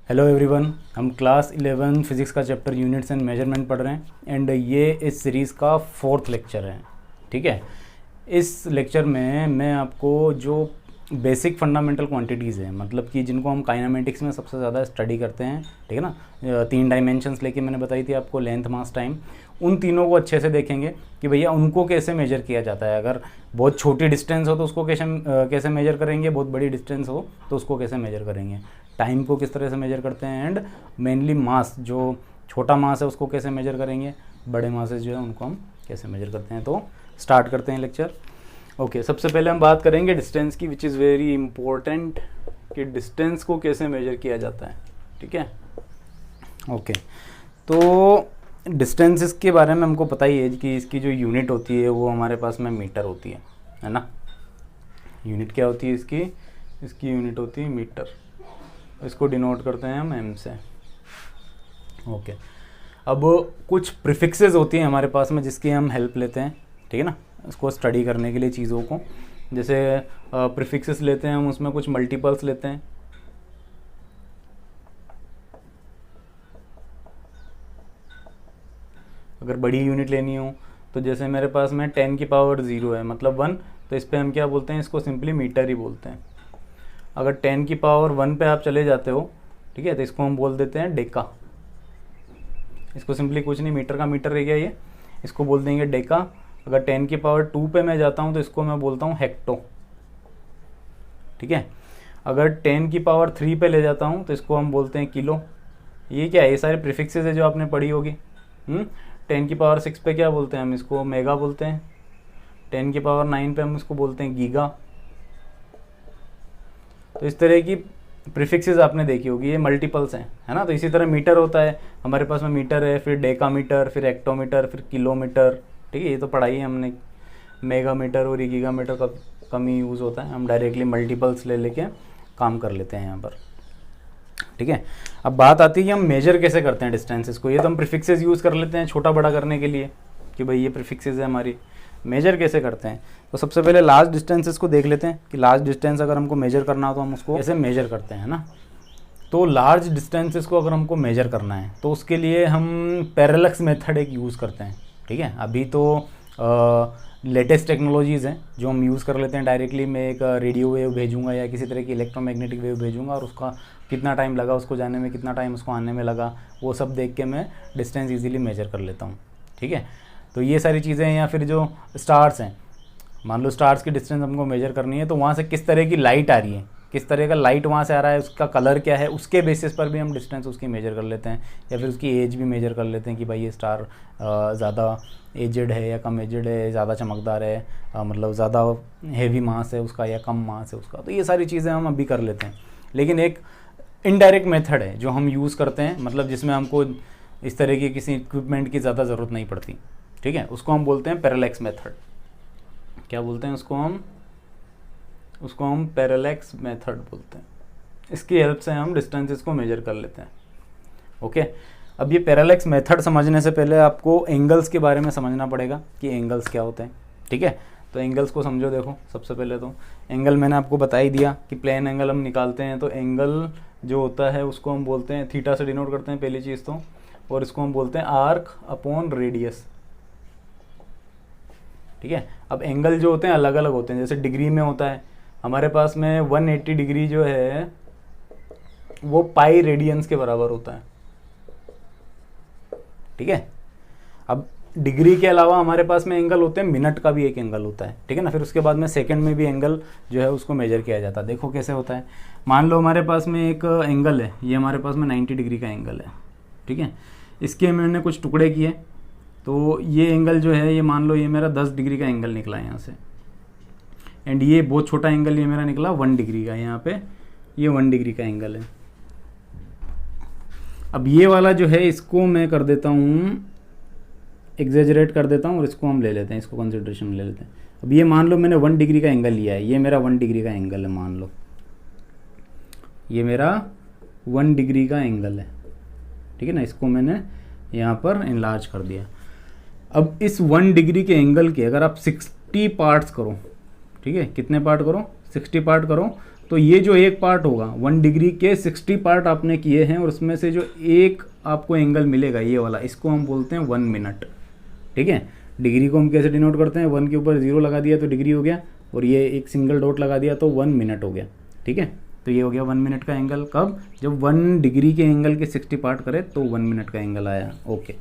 Hello everyone, हम class 11 physics का chapter units and measurement पढ़ रहे हैं एंड ये इस सीरीज़ का 4th लेक्चर है। ठीक है, इस लेक्चर में मैं आपको जो बेसिक फंडामेंटल क्वांटिटीज़ हैं, मतलब कि जिनको हम काइनेमेटिक्स में सबसे ज़्यादा स्टडी करते हैं, ठीक है ना, 3 डायमेंशंस लेके मैंने बताई थी आपको, लेंथ, मास, टाइम, उन तीनों को अच्छे से देखेंगे कि भैया उनको कैसे मेजर किया जाता है। अगर बहुत छोटी डिस्टेंस हो तो उसको कैसे मेजर करेंगे, बहुत बड़ी डिस्टेंस हो तो उसको कैसे मेजर करेंगे, टाइम को किस तरह से मेजर करते हैं, एंड मेनली मास, जो छोटा मास है उसको कैसे मेजर करेंगे, बड़े मासेस जो है उनको हम कैसे मेजर करते हैं। तो स्टार्ट करते हैं लेक्चर। ओके, सबसे पहले हम बात करेंगे डिस्टेंस की, विच इज़ वेरी इंपॉर्टेंट, कि डिस्टेंस को कैसे मेजर किया जाता है। ठीक है, ओके, तो डिस्टेंसेस के बारे में हमको पता ही है कि इसकी जो यूनिट होती है वो हमारे पास में मीटर होती है ना। यूनिट क्या होती है इसकी यूनिट होती है मीटर। इसको डिनोट करते हैं हम एम से। ओके, अब कुछ प्रीफिक्सेस होती हैं हमारे पास में जिसकी हम हेल्प लेते हैं, ठीक है ना, इसको स्टडी करने के लिए चीज़ों को। जैसे प्रीफिक्सेस लेते हैं हम, उसमें कुछ मल्टीपल्स लेते हैं। अगर बड़ी यूनिट लेनी हो तो जैसे मेरे पास में 10 की पावर 0 है, मतलब 1, तो इस पर हम क्या बोलते हैं, इसको सिंपली मीटर ही बोलते हैं। अगर 10 की पावर 1 पे आप चले जाते हो, ठीक है, तो इसको हम बोल देते हैं डेका। इसको सिंपली कुछ नहीं, मीटर का मीटर रह गया ये, इसको बोल देंगे डेका। अगर 10 की पावर 2 पे मैं जाता हूँ तो इसको मैं बोलता हूँ हेक्टो। ठीक है, अगर 10 की पावर 3 पे ले जाता हूँ तो इसको हम बोलते हैं किलो। ये क्या है, ये सारे प्रीफिक्सेस है जो आपने पढ़ी होगी। 10 की पावर 6 पे क्या बोलते हैं हम, इसको मेगा बोलते हैं। 10 की पावर 9 पे हम इसको बोलते हैं गीगा। तो इस तरह की प्रीफिक्सेस आपने देखी होगी, ये मल्टीपल्स हैं, है ना। तो इसी तरह मीटर होता है हमारे पास में, मीटर है, फिर डेकामीटर, फिर हेक्टोमीटर, फिर किलोमीटर। ठीक है, ये तो पढ़ाई है हमने। मेगामीटर और गीगामीटर का कम ही यूज़ होता है, हम डायरेक्टली मल्टीपल्स ले लेके काम कर लेते हैं यहाँ पर। ठीक है, अब बात आती है कि हम मेजर कैसे करते हैं डिस्टेंसेस को। ये तो हम प्रीफिक्सेस यूज़ कर लेते हैं छोटा बड़ा करने के लिए, कि भाई ये प्रीफिक्सेस है हमारी। मेजर कैसे करते हैं, तो सबसे पहले लार्ज डिस्टेंसेस को देख लेते हैं कि लार्ज डिस्टेंस अगर हमको मेजर करना हो तो हम उसको कैसे मेजर करते हैं ना। तो लार्ज डिस्टेंसेस को अगर हमको मेजर करना है तो उसके लिए हम पैरेलक्स मेथड एक यूज़ करते हैं। ठीक है, अभी तो लेटेस्ट टेक्नोलॉजीज़ हैं जो हम यूज़ कर लेते हैं। डायरेक्टली मैं एक रेडियो वेव भेजूंगा या किसी तरह की इलेक्ट्रोमैग्नेटिक वेव भेजूंगा और उसका कितना टाइम लगा उसको जाने में, कितना टाइम उसको आने में लगा, वो सब देख के मैं डिस्टेंस ईजिली मेजर कर लेता हूँ। ठीक है, तो ये सारी चीज़ें हैं। या फिर जो स्टार्स हैं, मान लो स्टार्स की डिस्टेंस हमको मेजर करनी है, तो वहाँ से किस तरह की लाइट आ रही है, किस तरह का लाइट वहाँ से आ रहा है, उसका कलर क्या है, उसके बेसिस पर भी हम डिस्टेंस उसकी मेजर कर लेते हैं। या फिर उसकी एज भी मेजर कर लेते हैं कि भाई ये स्टार ज़्यादा एजड है या कम एजड है, ज़्यादा चमकदार है, मतलब ज़्यादा हेवी मास है उसका या कम मास है उसका। तो ये सारी चीज़ें हम अभी कर लेते हैं। लेकिन एक इनडायरेक्ट मेथड है जो हम यूज़ करते हैं, मतलब जिसमें हमको इस तरह की किसी इक्विपमेंट की ज़्यादा ज़रूरत नहीं पड़ती। ठीक है, उसको हम बोलते हैं पैरेलैक्स मेथड। क्या बोलते हैं उसको हम पैरेलैक्स मेथड बोलते हैं। इसकी हेल्प से हम डिस्टेंसेस को मेजर कर लेते हैं। ओके, अब ये पैरेलैक्स मेथड समझने से पहले आपको एंगल्स के बारे में समझना पड़ेगा कि एंगल्स क्या होते हैं। ठीक है, तो एंगल्स को समझो। देखो, सबसे पहले तो एंगल मैंने आपको बता ही दिया कि प्लेन एंगल हम निकालते हैं, तो एंगल जो होता है उसको हम बोलते हैं, थीटा से डिनोट करते हैं पहली चीज़ तो, और इसको हम बोलते हैं आर्क अपॉन रेडियस। ठीक है, अब एंगल जो होते हैं अलग अलग होते हैं। जैसे डिग्री में होता है हमारे पास में 180 डिग्री जो है वो पाई रेडियंस के बराबर होता है। ठीक है, अब डिग्री के अलावा हमारे पास में एंगल होते हैं, मिनट का भी एक एंगल होता है। ठीक है ना, फिर उसके बाद में सेकंड में भी एंगल जो है उसको मेजर किया जाता है। देखो कैसे होता है, मान लो हमारे पास में एक एंगल है, ये हमारे पास में 90 डिग्री का एंगल है। ठीक है, इसके मैंने कुछ टुकड़े किए, तो ये एंगल जो है, ये मान लो ये मेरा 10 डिग्री का एंगल निकला है यहाँ से, एंड ये बहुत छोटा एंगल ये मेरा निकला 1 डिग्री का। यहाँ पे ये 1 डिग्री का एंगल है। अब ये वाला जो है इसको मैं कर देता हूँ, एग्जेजरेट कर देता हूँ, और इसको हम ले लेते हैं, इसको कंसिडरेशन में ले लेते हैं। अब ये मान लो मैंने 1 डिग्री का एंगल लिया है, ये मेरा 1 डिग्री का एंगल है, मान लो ये मेरा 1 डिग्री का एंगल है। ठीक है ना, इसको मैंने यहाँ पर इनलार्ज कर दिया। अब इस 1 डिग्री के एंगल के अगर आप 60 पार्ट्स करो, ठीक है, कितने पार्ट करो, 60 पार्ट करो, तो ये जो एक पार्ट होगा 1 डिग्री के 60 पार्ट आपने किए हैं, और उसमें से जो एक आपको एंगल मिलेगा ये वाला, इसको हम बोलते हैं 1 मिनट। ठीक है, डिग्री को हम कैसे डिनोट करते हैं, 1 के ऊपर 0 लगा दिया तो डिग्री हो गया, और ये एक सिंगल डॉट लगा दिया तो 1 मिनट हो गया। ठीक है, तो ये हो गया 1 मिनट का एंगल। कब? जब 1 डिग्री के एंगल के 60 पार्ट करे तो 1 मिनट का एंगल आया। ओके,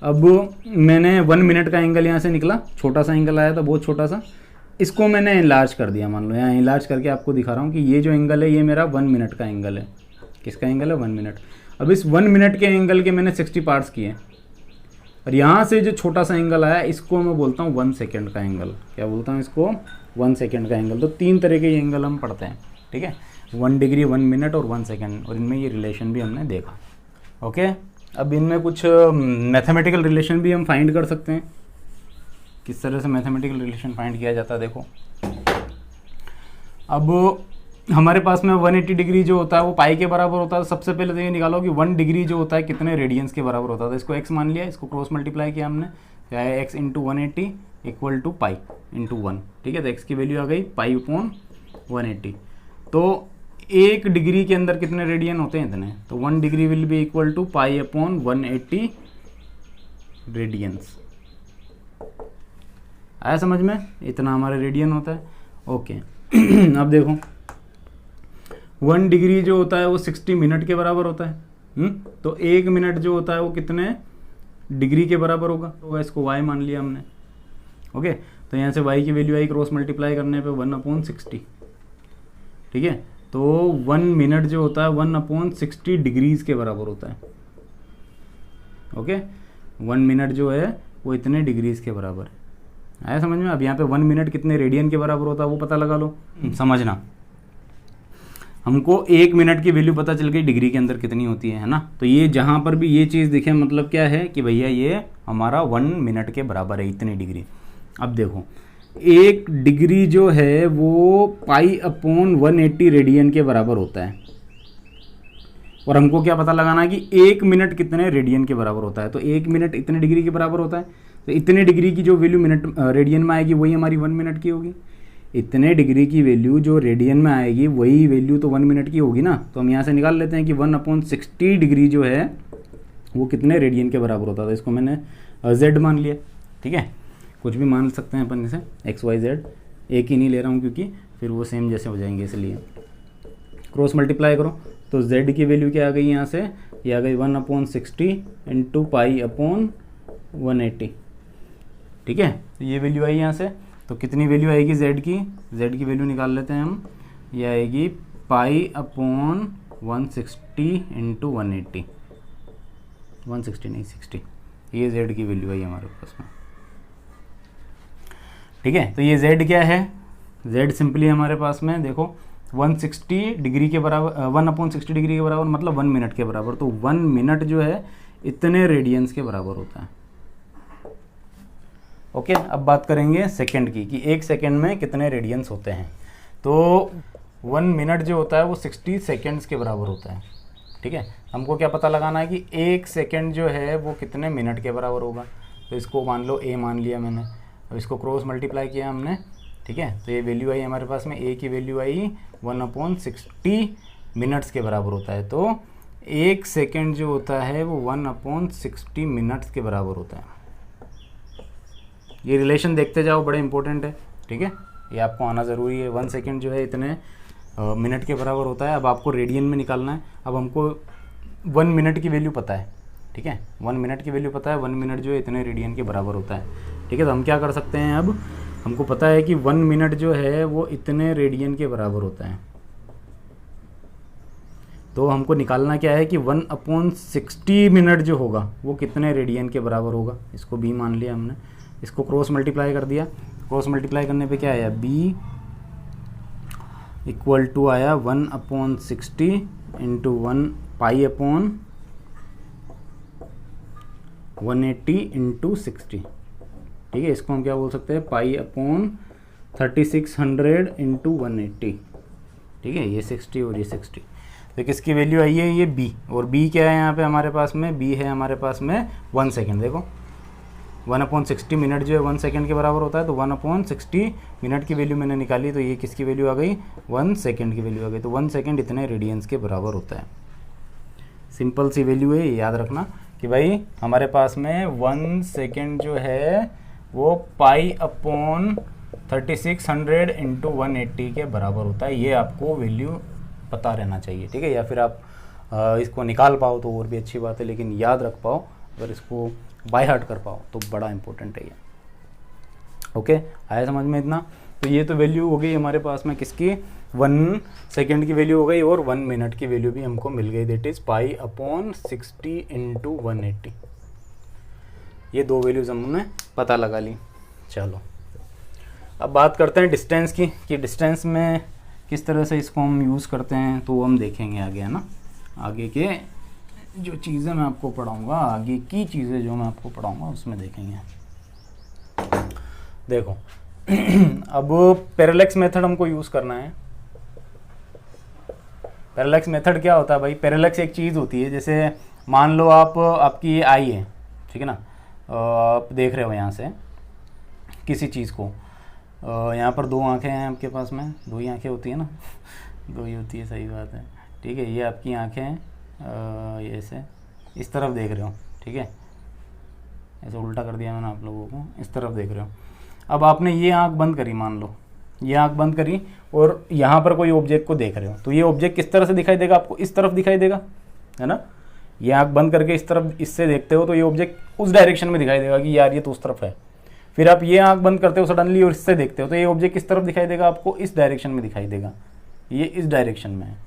अब मैंने 1 मिनट का एंगल यहाँ से निकला, छोटा सा एंगल आया था, बहुत छोटा सा, इसको मैंने इनलार्ज कर दिया। मान लो यहाँ इनलार्ज करके आपको दिखा रहा हूँ कि ये जो एंगल है ये मेरा 1 मिनट का एंगल है। किसका एंगल है? 1 मिनट। अब इस 1 मिनट के एंगल के मैंने 60 पार्ट्स किए, और यहाँ से जो छोटा सा एंगल आया इसको मैं बोलता हूँ 1 सेकेंड का एंगल। क्या बोलता हूँ इसको? 1 सेकेंड का एंगल। तो 3 तरह के एंगल हम पढ़ते हैं। ठीक है, 1 डिग्री, 1 मिनट और 1 सेकेंड, और इनमें ये रिलेशन भी हमने देखा। ओके, अब इनमें कुछ मैथमेटिकल रिलेशन भी हम फाइंड कर सकते हैं। किस तरह से मैथमेटिकल रिलेशन फाइंड किया जाता है देखो। अब हमारे पास में 180 डिग्री जो होता है वो पाई के बराबर होता है। सबसे पहले तो ये निकालो कि 1 डिग्री जो होता है कितने रेडियंस के बराबर होता है। तो इसको x मान लिया, इसको क्रॉस मल्टीप्लाई किया हमने, क्या है x into 180 equal to pi into 1। ठीक है, तो x की वैल्यू आ गई पाई अपॉन 180। तो 1 डिग्री के अंदर कितने रेडियन होते हैं? इतने। तो 1 degree will be equal to pi upon 180 radians. आया समझ में? इतना हमारा रेडियन होता है। ओके अब देखो 1 डिग्री जो होता है वो 60 मिनट के बराबर होता है। तो 1 मिनट जो होता है वो कितने डिग्री के बराबर होगा? तो इसको y मान लिया हमने। ओके, तो यहाँ से y की वैल्यू आई, क्रॉस मल्टीप्लाई करने पे 1/60। ठीक है, तो 1 मिनट जो होता है 1/60 डिग्रीज के बराबर होता है। ओके, 1 मिनट जो है वो इतने डिग्रीज के बराबर है। आया समझ में? अब यहाँ पे 1 मिनट कितने रेडियन के बराबर होता है वो पता लगा लो। समझना, हमको 1 मिनट की वैल्यू पता चल गई डिग्री के अंदर कितनी होती है ना। तो ये जहाँ पर भी ये चीज़ दिखे मतलब क्या है कि भैया ये हमारा 1 मिनट के बराबर है, इतनी डिग्री। अब देखो 1 डिग्री जो है वो पाई अपॉन 180 रेडियन के बराबर होता है, और हमको क्या पता लगाना है कि 1 मिनट कितने रेडियन के बराबर होता है। तो 1 मिनट इतने डिग्री के बराबर होता है, तो इतने डिग्री की जो वैल्यू मिनट रेडियन में आएगी वही हमारी 1 मिनट की होगी। इतने डिग्री की वैल्यू जो रेडियन में आएगी वही वैल्यू तो 1 मिनट की होगी ना। तो हम यहाँ से निकाल लेते हैं कि 1/60 डिग्री जो है वो कितने रेडियन के बराबर होता था। इसको मैंने z मान लिया। ठीक है, कुछ भी मान सकते हैं अपन इसे, x y z, एक ही नहीं ले रहा हूँ क्योंकि फिर वो सेम जैसे हो जाएंगे, इसलिए क्रॉस मल्टीप्लाई करो। तो z की वैल्यू क्या आ गई यहाँ से? ये आ गई 1/60 इंटू पाई अपॉन 180। ठीक है, तो ये वैल्यू आई यहाँ से। तो कितनी वैल्यू आएगी z की? z की वैल्यू निकाल लेते हैं हम। ये आएगी पाई अपॉन 160 इंटू 180, 160 नहीं 60। ये z की वैल्यू आई हमारे पास में। ठीक है, तो ये z क्या है? z सिंपली हमारे पास में देखो 160 डिग्री के बराबर, 1/60 डिग्री के बराबर मतलब 1 मिनट के बराबर। तो 1 मिनट जो है इतने रेडियंस के बराबर होता है। ओके, अब बात करेंगे सेकंड की कि 1 सेकंड में कितने रेडियंस होते हैं। तो 1 मिनट जो होता है वो 60 सेकंड्स के बराबर होता है। ठीक है, हमको क्या पता लगाना है कि 1 सेकंड जो है वो कितने मिनट के बराबर होगा। तो इसको मान लो a मान लिया मैंने, अब इसको क्रॉस मल्टीप्लाई किया हमने। ठीक है, तो ये वैल्यू आई हमारे पास में, a की वैल्यू आई 1/60 मिनट्स के बराबर होता है। तो 1 सेकंड जो होता है वो 1/60 मिनट्स के बराबर होता है। ये रिलेशन देखते जाओ, बड़े इंपॉर्टेंट है। ठीक है, ये आपको आना ज़रूरी है। 1 सेकंड जो है इतने मिनट के बराबर होता है। अब आपको रेडियन में निकालना है। अब हमको 1 मिनट की वैल्यू पता है। ठीक है, 1 मिनट की वैल्यू पता है, 1 मिनट जो है इतने रेडियन के बराबर होता है। ठीक है, तो हम क्या कर सकते हैं, अब हमको पता है कि 1 मिनट जो है वो इतने रेडियन के बराबर होता है। तो हमको निकालना क्या है कि 1/60 मिनट जो होगा वो कितने रेडियन के बराबर होगा। इसको b मान लिया हमने, इसको क्रॉस मल्टीप्लाई कर दिया। क्रॉस मल्टीप्लाई करने पे क्या आया, b इक्वल टू आया 1/60 इंटू 1 पाई अपॉन 180 इंटू 60। ठीक है, इसको हम क्या बोल सकते हैं, पाई अपॉन 3600 इंटू 180। ठीक है, ये 60 और ये 60। तो किसकी वैल्यू आई है, ये b। और b क्या है यहाँ पे हमारे पास में, b है हमारे पास में 1 सेकेंड। देखो 1/60 मिनट जो है 1 सेकेंड के बराबर होता है, तो 1/60 मिनट की वैल्यू मैंने निकाली, तो ये किसकी वैल्यू आ गई, 1 सेकेंड की वैल्यू आ गई। तो 1 सेकेंड इतने रेडियंस के बराबर होता है। सिंपल सी वैल्यू है, याद रखना कि भाई हमारे पास में 1 सेकेंड जो है वो π/3600 × 180 के बराबर होता है। ये आपको वैल्यू पता रहना चाहिए, ठीक है। या फिर आप इसको निकाल पाओ तो और भी अच्छी बात है, लेकिन याद रख पाओ, अगर इसको बाय हार्ट कर पाओ तो बड़ा इंपॉर्टेंट है ये। ओके, आया समझ में इतना। तो ये तो वैल्यू हो गई हमारे पास में किसकी, 1 सेकेंड की वैल्यू हो गई, और 1 मिनट की वैल्यू भी हमको मिल गई, दैट इज़ π/60 × 180। ये दो वैल्यूज हमने पता लगा ली। चलो अब बात करते हैं डिस्टेंस की, कि डिस्टेंस में किस तरह से इसको हम यूज़ करते हैं, तो हम देखेंगे आगे, है ना। आगे के जो चीज़ें मैं आपको पढ़ाऊँगा, आगे की चीज़ें जो मैं आपको पढ़ाऊँगा उसमें देखेंगे। देखो अब पैरेलैक्स मेथड हमको यूज़ करना है। पैरेलैक्स मेथड क्या होता है भाई, पैरेलैक्स एक चीज़ होती है, जैसे मान लो आपकी आई है, ठीक है ना, आप देख रहे हो यहाँ से किसी चीज़ को, यहाँ पर 2 आँखें हैं आपके पास में, 2 ही आँखें होती है ना 2 ही होती है, सही बात है, ठीक है। ये आपकी आँखें हैं, ये ऐसे इस तरफ देख रहे हो, ठीक है, ऐसे उल्टा कर दिया मैंने आप लोगों को, इस तरफ देख रहे हो। अब आपने ये आँख बंद करी, मान लो ये आँख बंद करी, और यहाँ पर कोई ऑब्जेक्ट को देख रहे हो, तो ये ऑब्जेक्ट किस तरह से दिखाई देगा आपको, इस तरफ दिखाई देगा, है ना। ये आँख बंद करके इस तरफ इससे देखते हो तो ये ऑब्जेक्ट उस डायरेक्शन में दिखाई देगा कि यार ये तो उस तरफ है। फिर आप ये आँख बंद करते हो सडनली और इससे देखते हो तो ये ऑब्जेक्ट किस तरफ दिखाई देगा आपको, इस डायरेक्शन में दिखाई देगा, ये इस डायरेक्शन में है।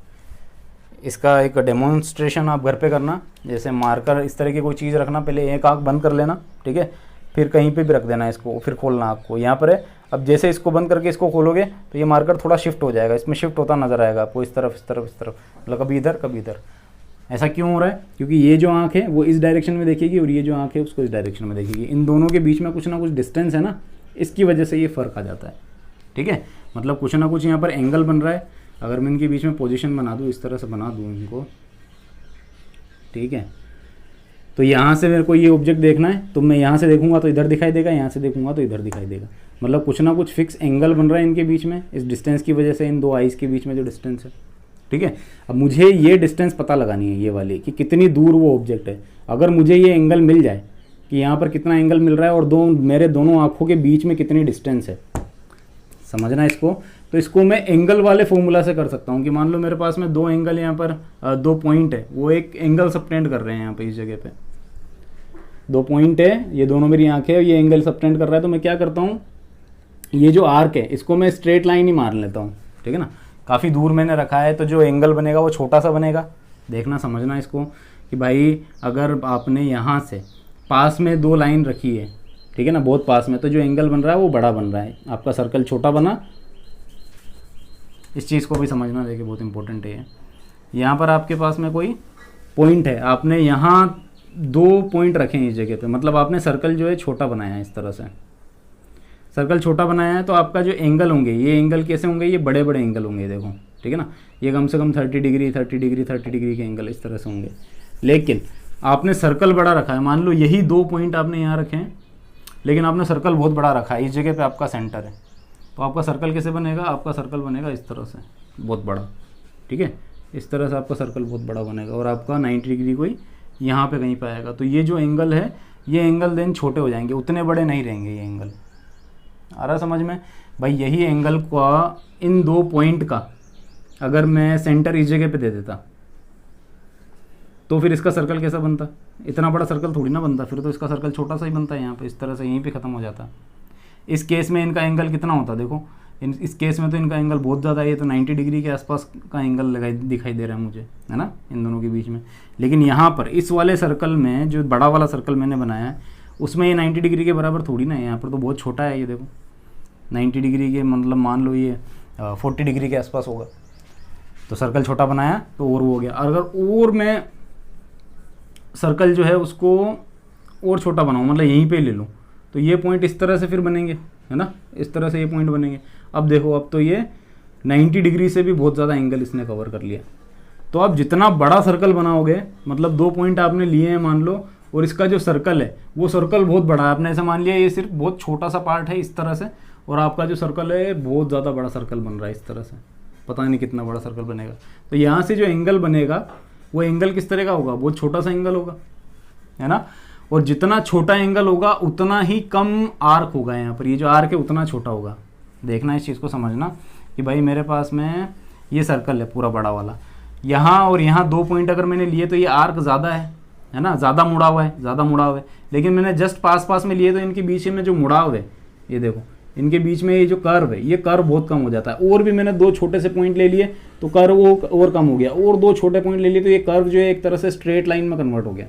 इसका एक डेमोन्स्ट्रेशन आप घर पे करना, जैसे मार्कर इस तरह की कोई चीज़ रखना, पहले एक आँख बंद कर लेना, ठीक है, फिर कहीं पे भी रख देना इसको, फिर खोलना आँख को, यहाँ पर है। अब जैसे इसको बंद करके इसको खोलोगे तो ये मार्कर थोड़ा शिफ्ट हो जाएगा, इसमें शिफ्ट होता नजर आएगा आपको, इस तरफ इस तरफ इस तरफ, मतलब कभी इधर कभी इधर। ऐसा क्यों हो रहा है, क्योंकि ये जो आँख है वो इस डायरेक्शन में देखेगी और ये जो आँख है उसको इस डायरेक्शन में देखेगी। इन दोनों के बीच में कुछ ना कुछ डिस्टेंस है ना, इसकी वजह से ये फ़र्क आ जाता है, ठीक है। मतलब कुछ ना कुछ यहाँ पर एंगल बन रहा है। अगर मैं इनके बीच में पोजीशन बना दूँ, इस तरह से बना दूँ इनको, ठीक है, तो यहाँ से मेरे को ये ऑब्जेक्ट देखना है, तो मैं यहाँ से देखूंगा तो इधर दिखाई देगा, यहाँ से देखूंगा तो इधर दिखाई देगा। मतलब कुछ ना कुछ फिक्स एंगल बन रहा है इनके बीच में, इस डिस्टेंस की वजह से, इन 2 आइज़ के बीच में जो डिस्टेंस है, ठीक है। अब मुझे ये डिस्टेंस पता लगानी है, ये वाली, कि कितनी दूर वो ऑब्जेक्ट है। अगर मुझे ये एंगल मिल जाए कि यहाँ पर कितना एंगल मिल रहा है और मेरे दोनों आँखों के बीच में कितनी डिस्टेंस है, समझना इसको। तो इसको मैं एंगल वाले फॉर्मूला से कर सकता हूँ कि मान लो मेरे पास में 2 एंगल यहाँ पर 2 पॉइंट है, वो एक एंगल सबटेंड कर रहे हैं यहाँ पे, इस जगह पे 2 पॉइंट है, ये दोनों मेरी आंखें है, ये एंगल सबटेंड कर रहा है। तो मैं क्या करता हूँ, ये जो आर्क है इसको मैं स्ट्रेट लाइन ही मार लेता हूँ, ठीक है ना। काफ़ी दूर मैंने रखा है तो जो एंगल बनेगा वो छोटा सा बनेगा। देखना समझना इसको कि भाई अगर आपने यहाँ से पास में 2 लाइन रखी है, ठीक है ना, बहुत पास में, तो जो एंगल बन रहा है वो बड़ा बन रहा है, आपका सर्कल छोटा बना। इस चीज़ को भी समझना, देखिए बहुत इंपॉर्टेंट है। यहाँ पर आपके पास में कोई पॉइंट है, आपने यहाँ 2 पॉइंट रखे हैं इस जगह पे, मतलब आपने सर्कल जो है छोटा बनाया है, इस तरह से सर्कल छोटा बनाया है। तो आपका जो एंगल होंगे, ये एंगल कैसे होंगे, ये बड़े बड़े एंगल होंगे, देखो, ठीक है ना। ये कम से कम 30 डिग्री 30 डिग्री 30 डिग्री के एंगल इस तरह से होंगे। लेकिन आपने सर्कल बड़ा रखा है, मान लो यही 2 पॉइंट आपने यहाँ रखे हैं, लेकिन आपने सर्कल बहुत बड़ा रखा है, इस जगह पे आपका सेंटर है, तो आपका सर्कल कैसे बनेगा, आपका सर्कल बनेगा इस तरह से, बहुत बड़ा, ठीक है। इस तरह से आपका सर्कल बहुत बड़ा बनेगा और आपका 90 डिग्री कोई यहाँ पे कहीं पे आएगा। तो ये जो एंगल है, ये एंगल देन छोटे हो जाएंगे, उतने बड़े नहीं रहेंगे ये एंगल। आ रहा समझ में भाई। यही एंगल का इन 2 पॉइंट का अगर मैं सेंटर इस जगह पे दे देता तो फिर इसका सर्कल कैसा बनता, इतना बड़ा सर्कल थोड़ी ना बनता, फिर तो इसका सर्कल छोटा सा ही बनता है, यहाँ पे इस तरह से यहीं पे ख़त्म हो जाता। इस केस में इनका एंगल कितना होता, देखो इस केस में तो इनका एंगल बहुत ज़्यादा है, ये तो 90 डिग्री के आसपास का एंगल दिखाई दे रहा है मुझे, है ना, इन दोनों के बीच में। लेकिन यहाँ पर इस वाले सर्कल में, जो बड़ा वाला सर्कल मैंने बनाया है, उसमें ये 90 डिग्री के बराबर थोड़ी ना है, यहाँ पर तो बहुत छोटा है। ये देखो 90 डिग्री के, मतलब मान लो ये 40 डिग्री के आसपास होगा, तो सर्कल छोटा बनाया तो और वो हो गया। अगर और मैं सर्कल जो है उसको और छोटा बनाऊँ, मतलब यहीं पे ले लूँ, तो ये पॉइंट इस तरह से फिर बनेंगे, है ना, इस तरह से ये पॉइंट बनेंगे। अब देखो, अब तो ये 90 डिग्री से भी बहुत ज़्यादा एंगल इसने कवर कर लिया। तो आप जितना बड़ा सर्कल बनाओगे, मतलब 2 पॉइंट आपने लिए हैं मान लो, और इसका जो सर्कल है वो सर्कल बहुत बड़ा है। आपने ऐसा मान लिया ये सिर्फ बहुत छोटा सा पार्ट है इस तरह से, और आपका जो सर्कल है बहुत ज़्यादा बड़ा सर्कल बन रहा है इस तरह से, पता नहीं कितना बड़ा सर्कल बनेगा। तो यहाँ से जो एंगल बनेगा वो एंगल किस तरह का होगा, बहुत छोटा सा एंगल होगा, है ना। और जितना छोटा एंगल होगा उतना ही कम आर्क होगा यहाँ पर, ये जो आर्क है उतना छोटा होगा। देखना इस चीज़ को समझना कि भाई मेरे पास में ये सर्कल है पूरा बड़ा वाला, यहाँ और यहाँ 2 पॉइंट अगर मैंने लिए तो ये आर्क ज़्यादा है ना, ज़्यादा मुड़ा हुआ है। लेकिन मैंने जस्ट पास में लिए तो इनके बीच में जो मुड़ाव है, ये देखो इनके बीच में ये जो कर्व है, ये कर्व बहुत कम हो जाता है। और भी मैंने 2 छोटे से पॉइंट ले लिए तो कर्व वो और कम हो गया, और 2 छोटे पॉइंट ले लिए तो ये कर्व जो है एक तरह से स्ट्रेट लाइन में कन्वर्ट हो गया।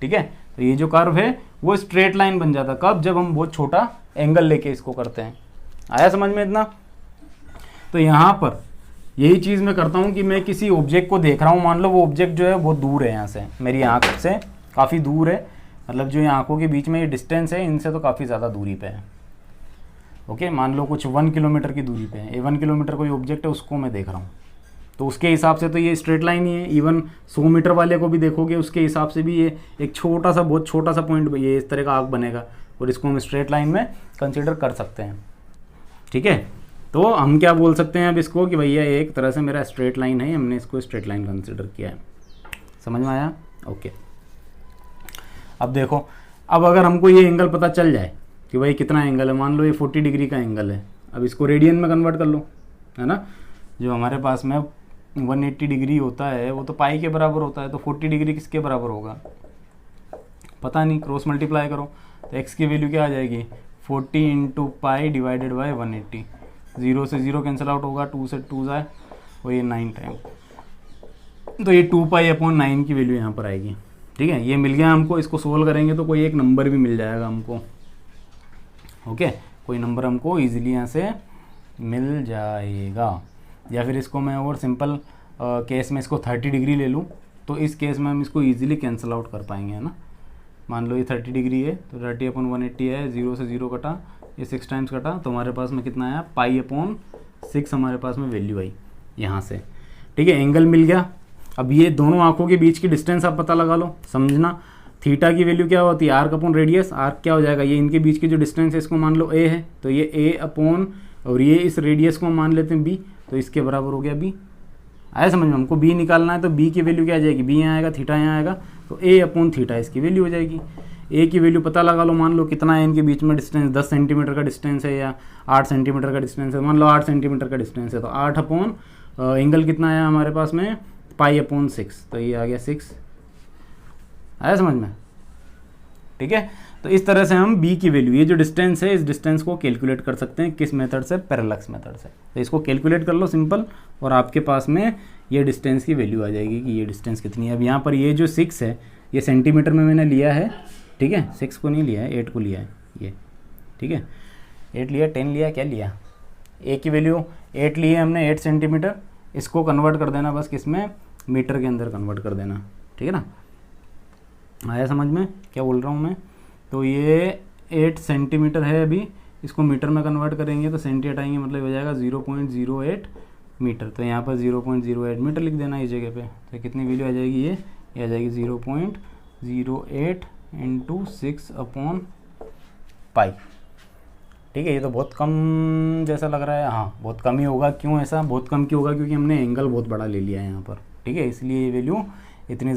ठीक है, तो ये जो कर्व है वो स्ट्रेट लाइन बन जाता है कब, जब हम बहुत छोटा एंगल लेके इसको करते हैं। आया समझ में इतना। तो यहाँ पर यही चीज़ मैं करता हूँ कि मैं किसी ऑब्जेक्ट को देख रहा हूँ, मान लो वो ऑब्जेक्ट जो है बहुत दूर है यहाँ से, मेरी आँख से काफ़ी दूर है, मतलब जो ये आँखों के बीच में ये डिस्टेंस है इनसे तो काफ़ी ज़्यादा दूरी पे है। ओके, मान लो कुछ 1 किलोमीटर की दूरी पे है, ये 1 किलोमीटर कोई ऑब्जेक्ट है उसको मैं देख रहा हूँ, तो उसके हिसाब से तो ये स्ट्रेट लाइन ही है। इवन 100 मीटर वाले को भी देखोगे उसके हिसाब से भी ये एक छोटा सा बहुत छोटा सा पॉइंट ये इस तरह का आर्क बनेगा, और इसको हम स्ट्रेट लाइन में कंसिडर कर सकते हैं। ठीक है, तो हम क्या बोल सकते हैं अब इसको कि भैया एक तरह से मेरा स्ट्रेट लाइन है, हमने इसको स्ट्रेट लाइन कंसिडर किया है। समझ में आया। ओके, अब देखो, अब अगर हमको ये एंगल पता चल जाए कि भाई कितना एंगल है, मान लो ये 40 डिग्री का एंगल है, अब इसको रेडियन में कन्वर्ट कर लो, है ना। जो हमारे पास में 180 डिग्री होता है वो तो पाई के बराबर होता है, तो 40 डिग्री किसके बराबर होगा पता नहीं, क्रॉस मल्टीप्लाई करो तो x की वैल्यू क्या आ जाएगी, 40 इंटू पाई डिवाइडेड बाई 180। 0 से 0 कैंसिल आउट होगा, 2 से 2 जाए, और ये 9 टाइम, तो ये 2 पाई अपॉन 9 की वैल्यू यहाँ पर आएगी। ठीक है, ये मिल गया हमको। इसको सोल्व करेंगे तो कोई एक नंबर भी मिल जाएगा हमको। ओके, कोई नंबर हमको ईजिली यहाँ से मिल जाएगा। या फिर इसको मैं और सिंपल केस में इसको 30 डिग्री ले लूँ तो इस केस में हम इसको ईजिली कैंसिल आउट कर पाएंगे, है ना। मान लो ये 30 डिग्री है तो 30 अपॉन 180 है, 0 से 0 कटा, ये 6 टाइम्स कटा, तो हमारे पास में कितना आया, पाई अपॉन 6 हमारे पास में वैल्यू आई यहाँ से। ठीक है, एंगल मिल गया। अब ये दोनों आंखों के बीच की डिस्टेंस आप पता लगा लो, समझना। थीटा की वैल्यू क्या होती है, आर्क अपॉन रेडियस। आर्क क्या हो जाएगा, ये इनके बीच की जो डिस्टेंस है इसको मान लो a है, तो ये a अपॉन, और ये इस रेडियस को मान लेते हैं b, तो इसके बराबर हो गया b। आया समझ में। हमको b निकालना है तो b की वैल्यू क्या आ जाएगी, b यहाँ आएगा, थीटा यहाँ आएगा, तो a अपॉन थीटा इसकी वैल्यू हो जाएगी। a की वैल्यू पता लगा लो, मान लो कितना है इनके बीच में डिस्टेंस, 10 सेंटीमीटर का डिस्टेंस है या 8 सेंटीमीटर का डिस्टेंस है, मान लो 8 सेंटीमीटर का डिस्टेंस है, तो 8 अपॉन एंगल कितना आया हमारे पास में, पाई अपॉन 6, तो ये आ गया 6। आया समझ में। ठीक है, तो इस तरह से हम b की वैल्यू, ये जो डिस्टेंस है इस डिस्टेंस को कैलकुलेट कर सकते हैं। किस मेथड से, पैरेलक्स मेथड से। तो इसको कैलकुलेट कर लो सिंपल, और आपके पास में ये डिस्टेंस की वैल्यू आ जाएगी कि ये डिस्टेंस कितनी है। अब यहाँ पर ये जो 6 है ये सेंटीमीटर में मैंने लिया है। ठीक है, 6 को नहीं लिया है, 8 को लिया है ये। ठीक है, 8 लिया, 10 लिया, क्या लिया, a की वैल्यू 8 ली है हमने, 8 सेंटीमीटर। इसको कन्वर्ट कर देना बस किस में, मीटर के अंदर कन्वर्ट कर देना। ठीक है ना, आया समझ में क्या बोल रहा हूँ मैं। तो ये 8 सेंटीमीटर है, अभी इसको मीटर में कन्वर्ट करेंगे तो सेंटी हटाएंगे, मतलब हो जाएगा 0.08 मीटर। तो यहाँ पर 0.08 मीटर लिख देना इस जगह पे। तो कितनी वैल्यू आ जाएगी, ये आ जाएगी 0.08 इंटू 6 अपॉन पाई। ठीक है, ये तो बहुत कम जैसा लग रहा है, हाँ बहुत कम ही होगा। क्यों ऐसा बहुत कम क्यों होगा, क्योंकि हमने एंगल बहुत बड़ा ले लिया है यहाँ पर। ठीक है, इसलिए ये वैल्यू इतनी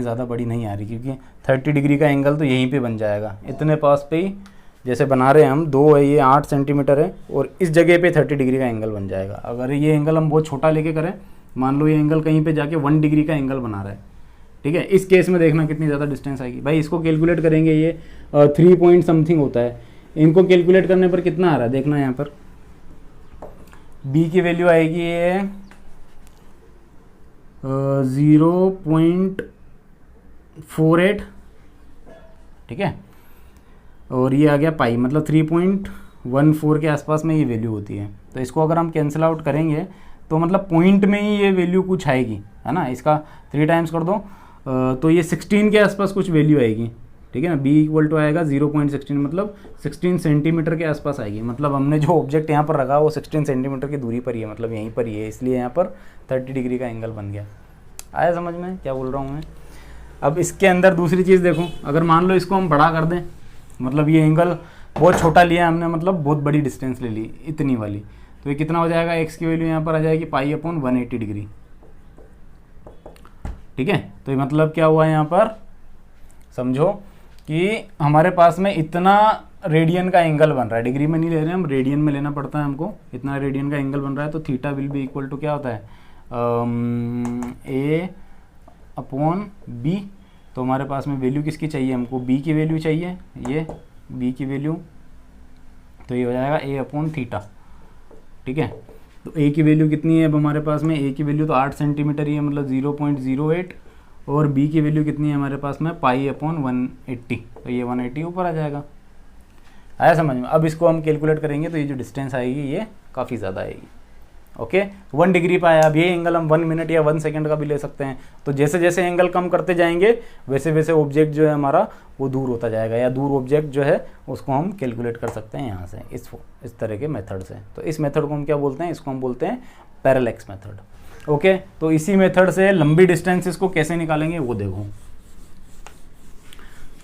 ज़्यादा बड़ी नहीं आ रही, क्योंकि 30 डिग्री का एंगल तो यहीं पे बन जाएगा, इतने पास पे ही जैसे बना रहे हैं हम। 2 है, ये 8 सेंटीमीटर है, और इस जगह पे 30 डिग्री का एंगल बन जाएगा। अगर ये एंगल हम बहुत छोटा लेके करें, मान लो ये एंगल कहीं पे जाके 1 डिग्री का एंगल बना रहा है, ठीक है, इस केस में देखना कितनी ज़्यादा डिस्टेंस आएगी। भाई इसको कैलकुलेट करेंगे, ये 3 पॉइंट समथिंग होता है, इनको कैलकुलेट करने पर कितना आ रहा है देखना। यहाँ पर b की वैल्यू आएगी ये 0.48, ठीक है, और ये आ गया पाई, मतलब 3.14 के आसपास में ये वैल्यू होती है। तो इसको अगर हम कैंसिल आउट करेंगे तो मतलब पॉइंट में ही ये वैल्यू कुछ आएगी, है ना। इसका 3 टाइम्स कर दो तो ये 16 के आसपास कुछ वैल्यू आएगी, ठीक है ना। b इक्वल टू आएगा 0.16, मतलब 16 सेंटीमीटर के आसपास आएगी। मतलब हमने जो ऑब्जेक्ट यहाँ पर रखा वो 16 सेंटीमीटर की दूरी पर ही है, मतलब यहीं पर ही है, इसलिए यहाँ पर 30 डिग्री का एंगल बन गया। आया समझ में क्या बोल रहा हूँ मैं। अब इसके अंदर दूसरी चीज़ देखो, अगर मान लो इसको हम बड़ा कर दें, मतलब ये एंगल बहुत छोटा लिया हमने, मतलब बहुत बड़ी डिस्टेंस ले ली इतनी वाली, तो ये कितना हो जाएगा, एक्स की वैल्यू यहाँ पर आ जाएगी π/180 डिग्री। ठीक है, तो ये मतलब क्या हुआ यहाँ पर, समझो कि हमारे पास में इतना रेडियन का एंगल बन रहा है, डिग्री में नहीं ले रहे हैं हम, रेडियन में लेना पड़ता है हमको, इतना रेडियन का एंगल बन रहा है, तो theta will be equal to क्या होता है, A/B। तो हमारे पास में वैल्यू किसकी चाहिए हमको, B की वैल्यू चाहिए, ये B की वैल्यू, तो ये हो जाएगा A/θ। ठीक है, तो A की वैल्यू कितनी है अब हमारे पास में, A की वैल्यू तो 8 सेंटीमीटर ही है, मतलब 0.08, और B की वैल्यू कितनी है हमारे पास में, π/180, तो ये 180 ऊपर आ जाएगा। आया समझ में। अब इसको हम कैलकुलेट करेंगे तो ये जो डिस्टेंस आएगी ये काफ़ी ज़्यादा आएगी। ओके, 1 डिग्री पे आया। अब ये एंगल हम 1 मिनट या 1 सेकंड का भी ले सकते हैं। तो जैसे जैसे एंगल कम करते जाएंगे वैसे वैसे ऑब्जेक्ट जो है हमारा वो दूर होता जाएगा, या दूर ऑब्जेक्ट जो है उसको हम कैलकुलेट कर सकते हैं यहाँ से, इस तरह के मेथड से। तो इस मेथड को हम क्या बोलते हैं, इसको हम बोलते हैं पैरेलैक्स मेथड। ओके, तो इसी मेथड से लंबी डिस्टेंसेस को कैसे निकालेंगे वो देखो।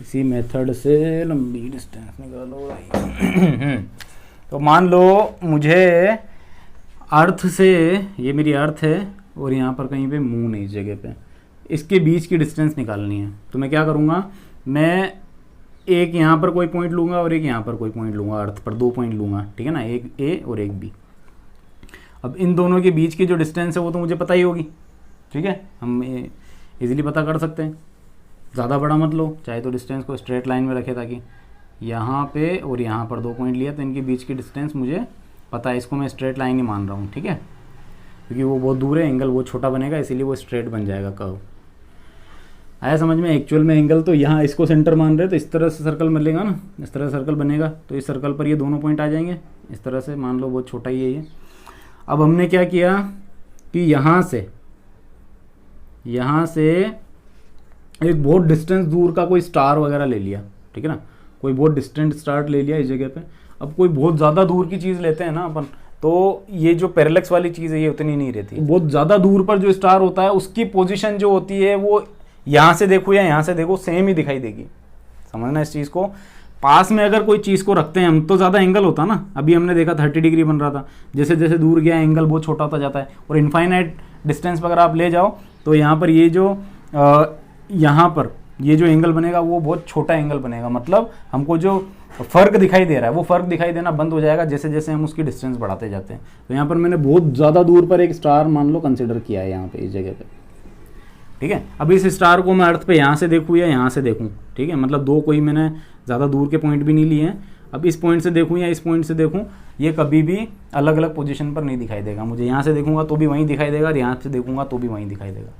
इसी मेथड से लंबी डिस्टेंस निकालो भाई। तो मान लो मुझे अर्थ से, ये मेरी अर्थ है और यहाँ पर कहीं पे मून है, इस जगह पे, इसके बीच की डिस्टेंस निकालनी है। तो मैं क्या करूँगा, मैं एक यहाँ पर कोई पॉइंट लूँगा और एक यहाँ पर कोई पॉइंट लूँगा, अर्थ पर 2 पॉइंट लूँगा, ठीक है ना, एक ए और एक बी। अब इन दोनों के बीच की जो डिस्टेंस है वो तो मुझे पता ही होगी, ठीक है, हम इजीली पता कर सकते हैं। ज़्यादा बड़ा मत लो, चाहे तो डिस्टेंस को स्ट्रेट लाइन में रखे, ताकि यहाँ पे और यहाँ पर 2 पॉइंट लिया तो इनके बीच की डिस्टेंस मुझे पता है। इसको मैं स्ट्रेट लाइन ही मान रहा हूँ, ठीक है, क्योंकि वो बहुत दूर है, एंगल वो छोटा बनेगा, इसीलिए वो स्ट्रेट बन जाएगा कर्व। आया समझ में। एक्चुअल में एंगल तो यहाँ इसको सेंटर मान रहे, तो इस तरह से सर्कल मिलेगा ना, इस तरह सर्कल बनेगा, तो इस सर्कल पर ये दोनों पॉइंट आ जाएंगे इस तरह से, मान लो बहुत छोटा ही है ये। अब हमने क्या किया कि यहाँ से एक बहुत डिस्टेंस दूर का कोई स्टार वगैरह ले लिया, ठीक है ना, कोई बहुत डिस्टेंट स्टार ले लिया इस जगह पे। अब कोई बहुत ज़्यादा दूर की चीज़ लेते हैं ना अपन, तो ये जो पैरेलैक्स वाली चीज़ है ये उतनी नहीं रहती। बहुत ज़्यादा दूर पर जो स्टार होता है उसकी पोजीशन जो होती है वो यहाँ से देखो या यहाँ से देखो सेम ही दिखाई देगी, समझना इस चीज़ को। पास में अगर कोई चीज़ को रखते हैं हम तो ज़्यादा एंगल होता ना, अभी हमने देखा 30 डिग्री बन रहा था, जैसे जैसे दूर गया एंगल बहुत छोटा होता जाता है। और इनफाइनाइट डिस्टेंस पर अगर आप ले जाओ तो यहाँ पर ये जो यहाँ पर ये जो एंगल बनेगा वो बहुत छोटा एंगल बनेगा, मतलब हमको जो फ़र्क दिखाई दे रहा है वो फ़र्क दिखाई देना बंद हो जाएगा जैसे जैसे हम उसकी डिस्टेंस बढ़ाते जाते हैं। तो यहाँ पर मैंने बहुत ज़्यादा दूर पर एक स्टार मान लो कंसिडर किया है यहाँ पे, इस जगह पे, ठीक है। अब इस स्टार को मैं अर्थ पे यहाँ से देखूँ या यहाँ से देखूँ, ठीक है, मतलब दो कोई मैंने ज़्यादा दूर के पॉइंट भी नहीं लिए हैं। अब इस पॉइंट से देखूँ या इस पॉइंट से देखूँ, ये कभी भी अलग अलग पोजीशन पर नहीं दिखाई देगा। मुझे यहाँ से देखूँगा तो भी वहीं दिखाई देगा और यहाँ से देखूँगा तो भी वहीं दिखाई देगा।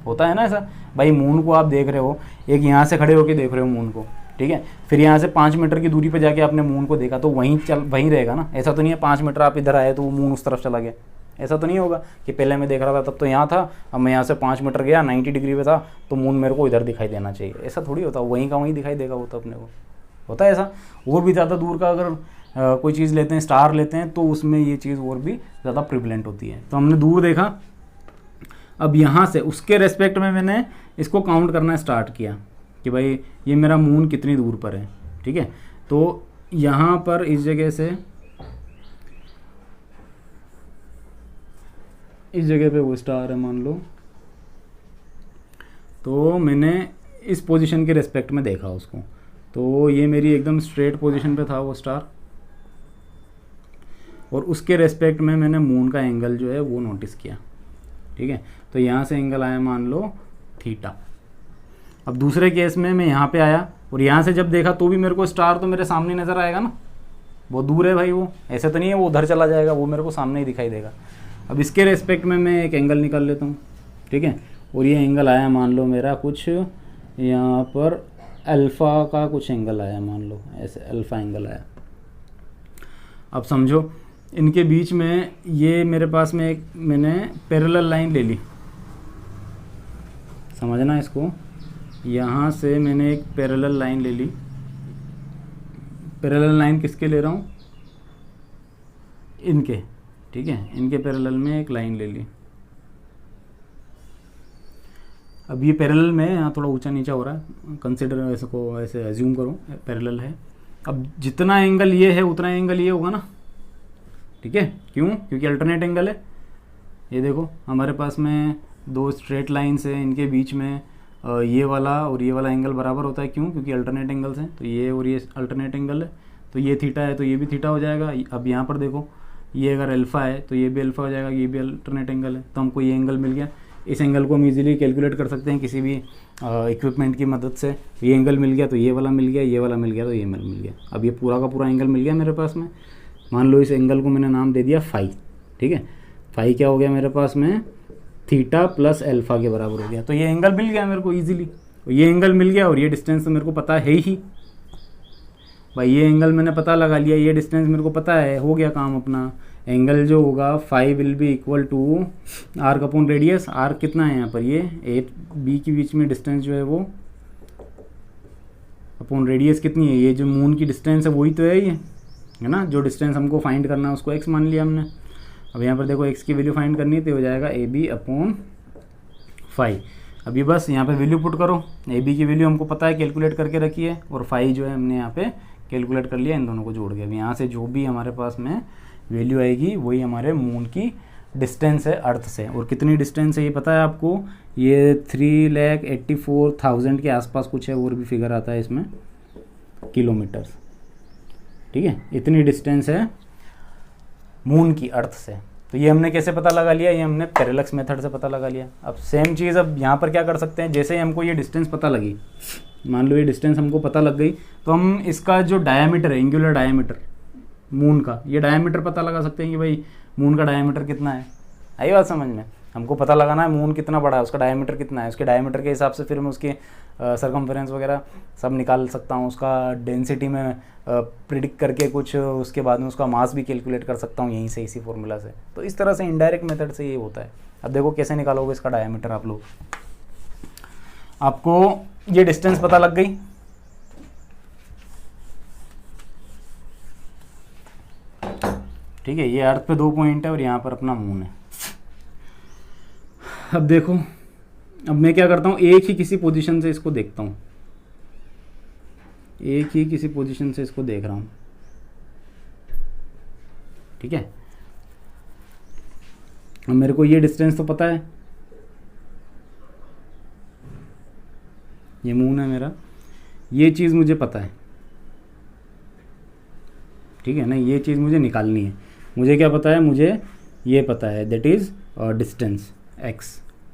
होता है ना ऐसा भाई। मून को आप देख रहे हो, एक यहाँ से खड़े होकर देख रहे हो मून को, ठीक है, फिर यहाँ से 5 मीटर की दूरी पे जाके आपने मून को देखा तो वहीं रहेगा ना। ऐसा तो नहीं है 5 मीटर आप इधर आए तो वो मून उस तरफ चला गया, ऐसा तो नहीं होगा कि पहले मैं देख रहा था तब तो यहाँ था, अब मैं यहाँ से 5 मीटर गया 90 डिग्री पे था तो मून मेरे को इधर दिखाई देना चाहिए, ऐसा थोड़ी होता। वहीं का वहीं दिखाई देगा वो तो अपने को, होता है ऐसा। और भी ज़्यादा दूर का अगर कोई चीज़ लेते हैं, स्टार लेते हैं, तो उसमें ये चीज़ और भी ज़्यादा प्रिवलेंट होती है। तो हमने दूर देखा, अब यहाँ से उसके रेस्पेक्ट में मैंने इसको काउंट करना स्टार्ट किया कि भाई ये मेरा मून कितनी दूर पर है, ठीक है। तो यहाँ पर इस जगह से इस जगह पे वो स्टार है मान लो, तो मैंने इस पोजीशन के रेस्पेक्ट में देखा उसको, तो ये मेरी एकदम स्ट्रेट पोजीशन पे था वो स्टार, और उसके रेस्पेक्ट में मैंने मून का एंगल जो है वो नोटिस किया, ठीक है। तो यहाँ से एंगल आया मान लो थीटा। अब दूसरे केस में मैं यहाँ पे आया और यहाँ से जब देखा तो भी मेरे को स्टार तो मेरे सामने नज़र आएगा ना, बहुत दूर है भाई वो, ऐसा तो नहीं है वो उधर चला जाएगा, वो मेरे को सामने ही दिखाई देगा। अब इसके रेस्पेक्ट में मैं एक एंगल निकाल लेता हूँ, ठीक है, और ये एंगल आया मान लो मेरा कुछ यहाँ पर अल्फ़ा का कुछ एंगल आया, मान लो ऐसे अल्फ़ा एंगल आया। अब समझो इनके बीच में ये मेरे पास में एक मैंने पैरेलल लाइन ले ली, समझना इसको, यहाँ से मैंने एक पैरेलल लाइन ले ली। पैरेलल लाइन किसके ले रहा हूँ, इनके, ठीक है, इनके पैरेलल में एक लाइन ले ली। अब ये पैरेलल में यहाँ थोड़ा ऊंचा नीचा हो रहा है, कंसिडर ऐसे को ऐसे एज्यूम करो पैरेलल है। अब जितना एंगल ये है उतना एंगल ये होगा ना, ठीक है, क्यों? क्योंकि अल्टरनेट एंगल है। ये देखो हमारे पास में दो स्ट्रेट लाइन्स है, इनके बीच में ये वाला और ये वाला एंगल बराबर होता है, क्यों? क्योंकि अल्टरनेट एंगल्स हैं। तो ये और ये अल्टरनेट एंगल है, तो ये थीटा है तो ये भी थीटा हो जाएगा। अब यहाँ पर देखो ये अगर अल्फ़ा है तो ये भी अल्फ़ा हो जाएगा, ये भी अल्टरनेट एंगल है, तो हमको ये एंगल मिल गया। इस एंगल को हम इजीली कैलकुलेट कर सकते हैं किसी भी इक्विपमेंट की मदद से। ये एंगल मिल गया तो ये वाला मिल गया, ये वाला मिल गया तो ये मिल गया। अब ये पूरा का पूरा एंगल मिल गया मेरे पास में। मान लो इस एंगल को मैंने नाम दे दिया फाई, ठीक है। फाई क्या हो गया मेरे पास में? थीटा प्लस अल्फ़ा के बराबर हो गया। तो ये एंगल मिल गया मेरे को ईजिली, ये एंगल मिल गया और ये डिस्टेंस तो मेरे को पता है ही भाई। ये एंगल मैंने पता लगा लिया, ये डिस्टेंस मेरे को पता है, हो गया काम अपना। एंगल जो होगा phi will be equal to arc upon radius. Arc कितना है यहाँ पर? ये ए बी के बीच में डिस्टेंस जो है वो अपॉन रेडियस कितनी है? ये जो मून की डिस्टेंस है वही तो है, ये है ना। जो डिस्टेंस हमको फाइंड करना है उसको एक्स मान लिया हमने। अब यहाँ पर देखो एक्स की वैल्यू फाइंड करनी है तो हो जाएगा ए बी अपॉन फाई। अभी बस यहाँ पे वैल्यू पुट करो। ए बी की वैल्यू हमको पता है, कैलकुलेट करके रखी है, और फाई जो है हमने यहाँ पे कैलकुलेट कर लिया, इन दोनों को जोड़ के। अब यहाँ से जो भी हमारे पास में वैल्यू आएगी वही हमारे मून की डिस्टेंस है अर्थ से। और कितनी डिस्टेंस है ये पता है आपको? ये 3,84,000 के आसपास कुछ है, और भी फिगर आता है इसमें, किलोमीटर्स, ठीक है। इतनी डिस्टेंस है मून की अर्थ से। तो ये हमने कैसे पता लगा लिया? ये हमने पैरेलक्स मेथड से पता लगा लिया। अब सेम चीज़ अब यहाँ पर क्या कर सकते हैं? जैसे ही हमको ये डिस्टेंस पता लगी, मान लो ये डिस्टेंस हमको पता लग गई, तो हम इसका जो डायमीटर है, एंगुलर डायमीटर मून का, ये डायमीटर पता लगा सकते हैं कि भाई मून का डायमीटर कितना है। आई बात समझ में? हमको पता लगाना है मून कितना बड़ा है, उसका डायमीटर कितना है। उसके डायमीटर के हिसाब से फिर मैं उसके सरकमफेरेंस वगैरह सब निकाल सकता हूँ। उसका डेंसिटी में प्रिडिक्ट करके कुछ, उसके बाद में उसका मास भी कैलकुलेट कर सकता हूँ यहीं से, इसी फॉर्मूला से। तो इस तरह से इनडायरेक्ट मेथड से ये होता है। अब देखो कैसे निकालोगे इसका डायमीटर आप लोग। आपको ये डिस्टेंस पता लग गई, ठीक है। ये अर्थ पे 2 पॉइंट है और यहाँ पर अपना मून है। अब देखो, अब मैं क्या करता हूँ, एक ही किसी पोजीशन से इसको देखता हूँ, एक ही किसी पोजीशन से इसको देख रहा हूँ, ठीक है। अब मेरे को ये डिस्टेंस तो पता है, ये मून है मेरा, ये चीज़ मुझे पता है, ठीक है ना। ये चीज़ मुझे निकालनी है। मुझे क्या पता है? मुझे ये पता है, दैट इज़ डिस्टेंस x,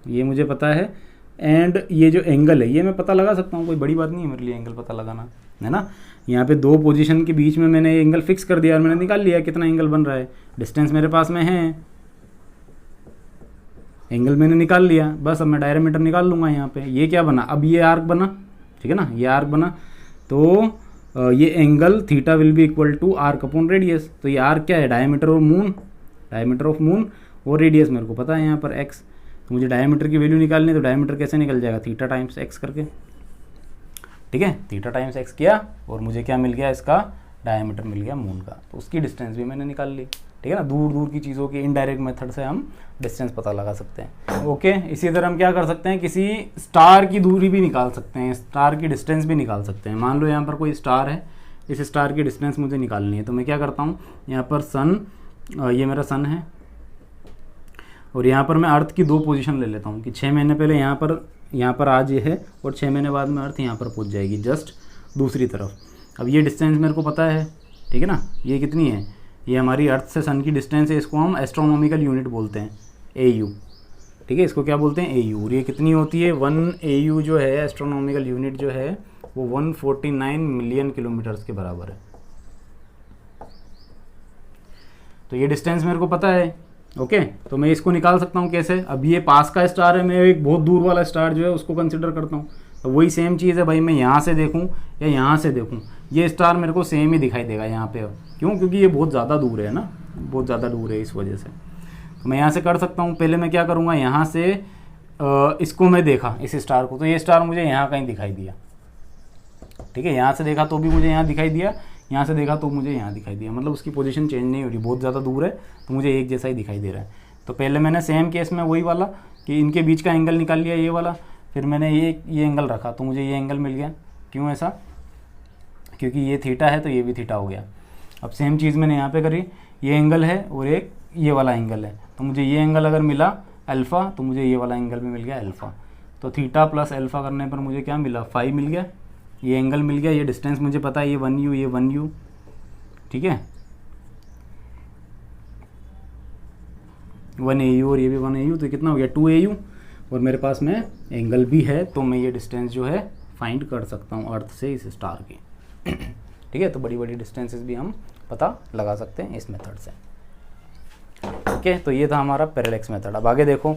ये मुझे पता है। एंड ये जो एंगल है ये मैं पता लगा सकता हूँ, कोई बड़ी बात नहीं है मेरे लिए एंगल पता लगाना, है ना। यहाँ पे 2 पोजीशन के बीच में मैंने एंगल फिक्स कर दिया और मैंने निकाल लिया कितना एंगल बन रहा है। डिस्टेंस मेरे पास में है, एंगल मैंने निकाल लिया, बस अब मैं डायमीटर निकाल लूँगा यहाँ पे। ये क्या बना? अब ये आर्क बना, ठीक है ना, ये आर्क बना। तो ये angle theta will be equal to arc upon radius. तो ये आर्क क्या है? डायमीटर और मून, डायमीटर ऑफ मून, और रेडियस मेरे को पता है यहाँ पर x। तो मुझे डायमीटर की वैल्यू निकालनी है, तो डायमीटर कैसे निकल जाएगा? थीटा टाइम्स x करके, ठीक है। थीटा टाइम्स x किया और मुझे क्या मिल गया? इसका डायमीटर मिल गया मून का। तो उसकी डिस्टेंस भी मैंने निकाल ली, ठीक है ना। दूर दूर की चीज़ों की इनडायरेक्ट मेथड से हम डिस्टेंस पता लगा सकते हैं। ओके, इसी तरह हम क्या कर सकते हैं? किसी स्टार की दूरी भी निकाल सकते हैं, स्टार की डिस्टेंस भी निकाल सकते हैं। मान लो यहाँ पर कोई स्टार है, इस स्टार की डिस्टेंस मुझे निकालनी है। तो मैं क्या करता हूँ, यहाँ पर सन, ये मेरा सन है, और यहाँ पर मैं अर्थ की 2 पोजीशन ले लेता हूँ कि 6 महीने पहले यहाँ पर आज ये है, और 6 महीने बाद में अर्थ यहाँ पर पहुँच जाएगी, जस्ट दूसरी तरफ। अब ये डिस्टेंस मेरे को पता है, ठीक है ना। ये कितनी है? ये हमारी अर्थ से सन की डिस्टेंस है, इसको हम एस्ट्रोनॉमिकल यूनिट बोलते हैं, AU, ठीक है। इसको क्या बोलते हैं? AU। और ये कितनी होती है? 1 AU जो है, एस्ट्रोनॉमिकल यूनिट जो है, वो 149 मिलियन किलोमीटर्स के बराबर है। तो ये डिस्टेंस मेरे को पता है, ओके। तो मैं इसको निकाल सकता हूँ कैसे? अब ये पास का स्टार है, मैं एक बहुत दूर वाला स्टार जो है उसको कंसिडर करता हूँ। तो वही सेम चीज़ है भाई, मैं यहाँ से देखूँ या यहाँ से देखूँ, ये स्टार मेरे को सेम ही दिखाई देगा यहाँ पे। क्यों? क्योंकि ये बहुत ज़्यादा दूर है ना, बहुत ज़्यादा दूर है, इस वजह से। तो मैं यहाँ से कर सकता हूँ। पहले मैं क्या करूँगा, यहाँ से इसको मैं देखा, इस स्टार को, तो ये स्टार मुझे यहाँ कहीं दिखाई दिया, ठीक है। यहाँ से देखा तो भी मुझे यहाँ दिखाई दिया, यहाँ से देखा तो मुझे यहाँ दिखाई दिया, मतलब उसकी पोजीशन चेंज नहीं हो रही, बहुत ज़्यादा दूर है तो मुझे एक जैसा ही दिखाई दे रहा है। तो पहले मैंने सेम केस में वही वाला कि इनके बीच का एंगल निकाल लिया, ये वाला। फिर मैंने ये एंगल रखा तो मुझे ये एंगल मिल गया। क्यों ऐसा? क्योंकि ये थीटा है तो ये भी थीटा हो गया। अब सेम चीज़ मैंने यहाँ पे करी, ये एंगल है और एक ये वाला एंगल है, तो मुझे ये एंगल अगर मिला अल्फ़ा तो मुझे ये वाला एंगल भी मिल गया अल्फ़ा। तो थीटा प्लस अल्फ़ा करने पर मुझे क्या मिला? फाई मिल गया। ये एंगल मिल गया, ये डिस्टेंस मुझे पता है, ये 1u ये 1u, ठीक है, 1au और ये भी 1au, तो कितना हो गया? 2au। और मेरे पास में एंगल भी है तो मैं ये डिस्टेंस जो है फाइंड कर सकता हूँ अर्थ से इस स्टार की। ठीक है, तो बड़ी बड़ी डिस्टेंसेस भी हम पता लगा सकते हैं इस मेथड से। ओके, तो ये था हमारा पैरेलैक्स मेथड। अब आगे देखो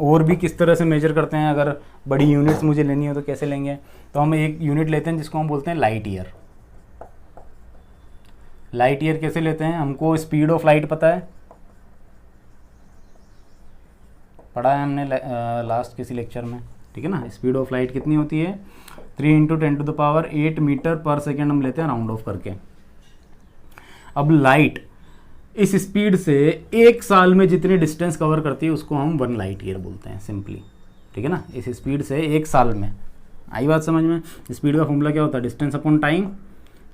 और भी किस तरह से मेजर करते हैं। अगर बड़ी यूनिट्स मुझे लेनी हो तो कैसे लेंगे? तो हम एक यूनिट लेते हैं जिसको हम बोलते हैं लाइट ईयर। लाइट ईयर कैसे लेते हैं? हमको स्पीड ऑफ लाइट पता है, पढ़ा है हमने लास्ट किसी लेक्चर में, ठीक है ना। स्पीड ऑफ लाइट कितनी होती है? 3 × 10⁸ मीटर पर सेकेंड हम लेते हैं राउंड ऑफ करके। अब लाइट इस स्पीड से 1 साल में जितनी डिस्टेंस कवर करती है उसको हम 1 लाइट ईयर बोलते हैं सिंपली, ठीक है ना। इस स्पीड से 1 साल में, आई बात समझ में? स्पीड का फॉर्मूला क्या होता है? Distance upon time.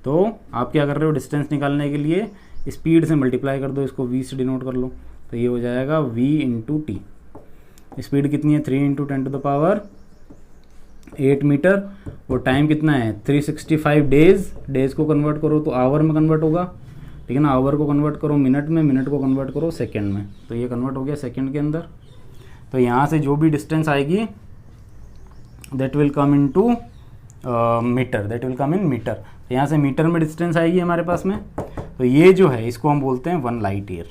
तो आप क्या कर रहे हो? डिस्टेंस निकालने के लिए स्पीड से मल्टीप्लाई कर दो, इसको v से डिनोट कर लो, तो ये हो जाएगा v × t। स्पीड कितनी है? 3 × 10⁸ मीटर, और टाइम कितना है? 365 डेज। डेज को कन्वर्ट करो तो आवर में कन्वर्ट होगा, ठीक है ना। आवर को कन्वर्ट करो मिनट में, मिनट को कन्वर्ट करो सेकंड में, तो ये कन्वर्ट हो गया सेकंड के अंदर। तो यहाँ से जो भी डिस्टेंस आएगी that will come in to metre, that will come in metre. तो यहाँ से मीटर में डिस्टेंस आएगी हमारे पास में, तो ये जो है इसको हम बोलते हैं 1 लाइट ईयर।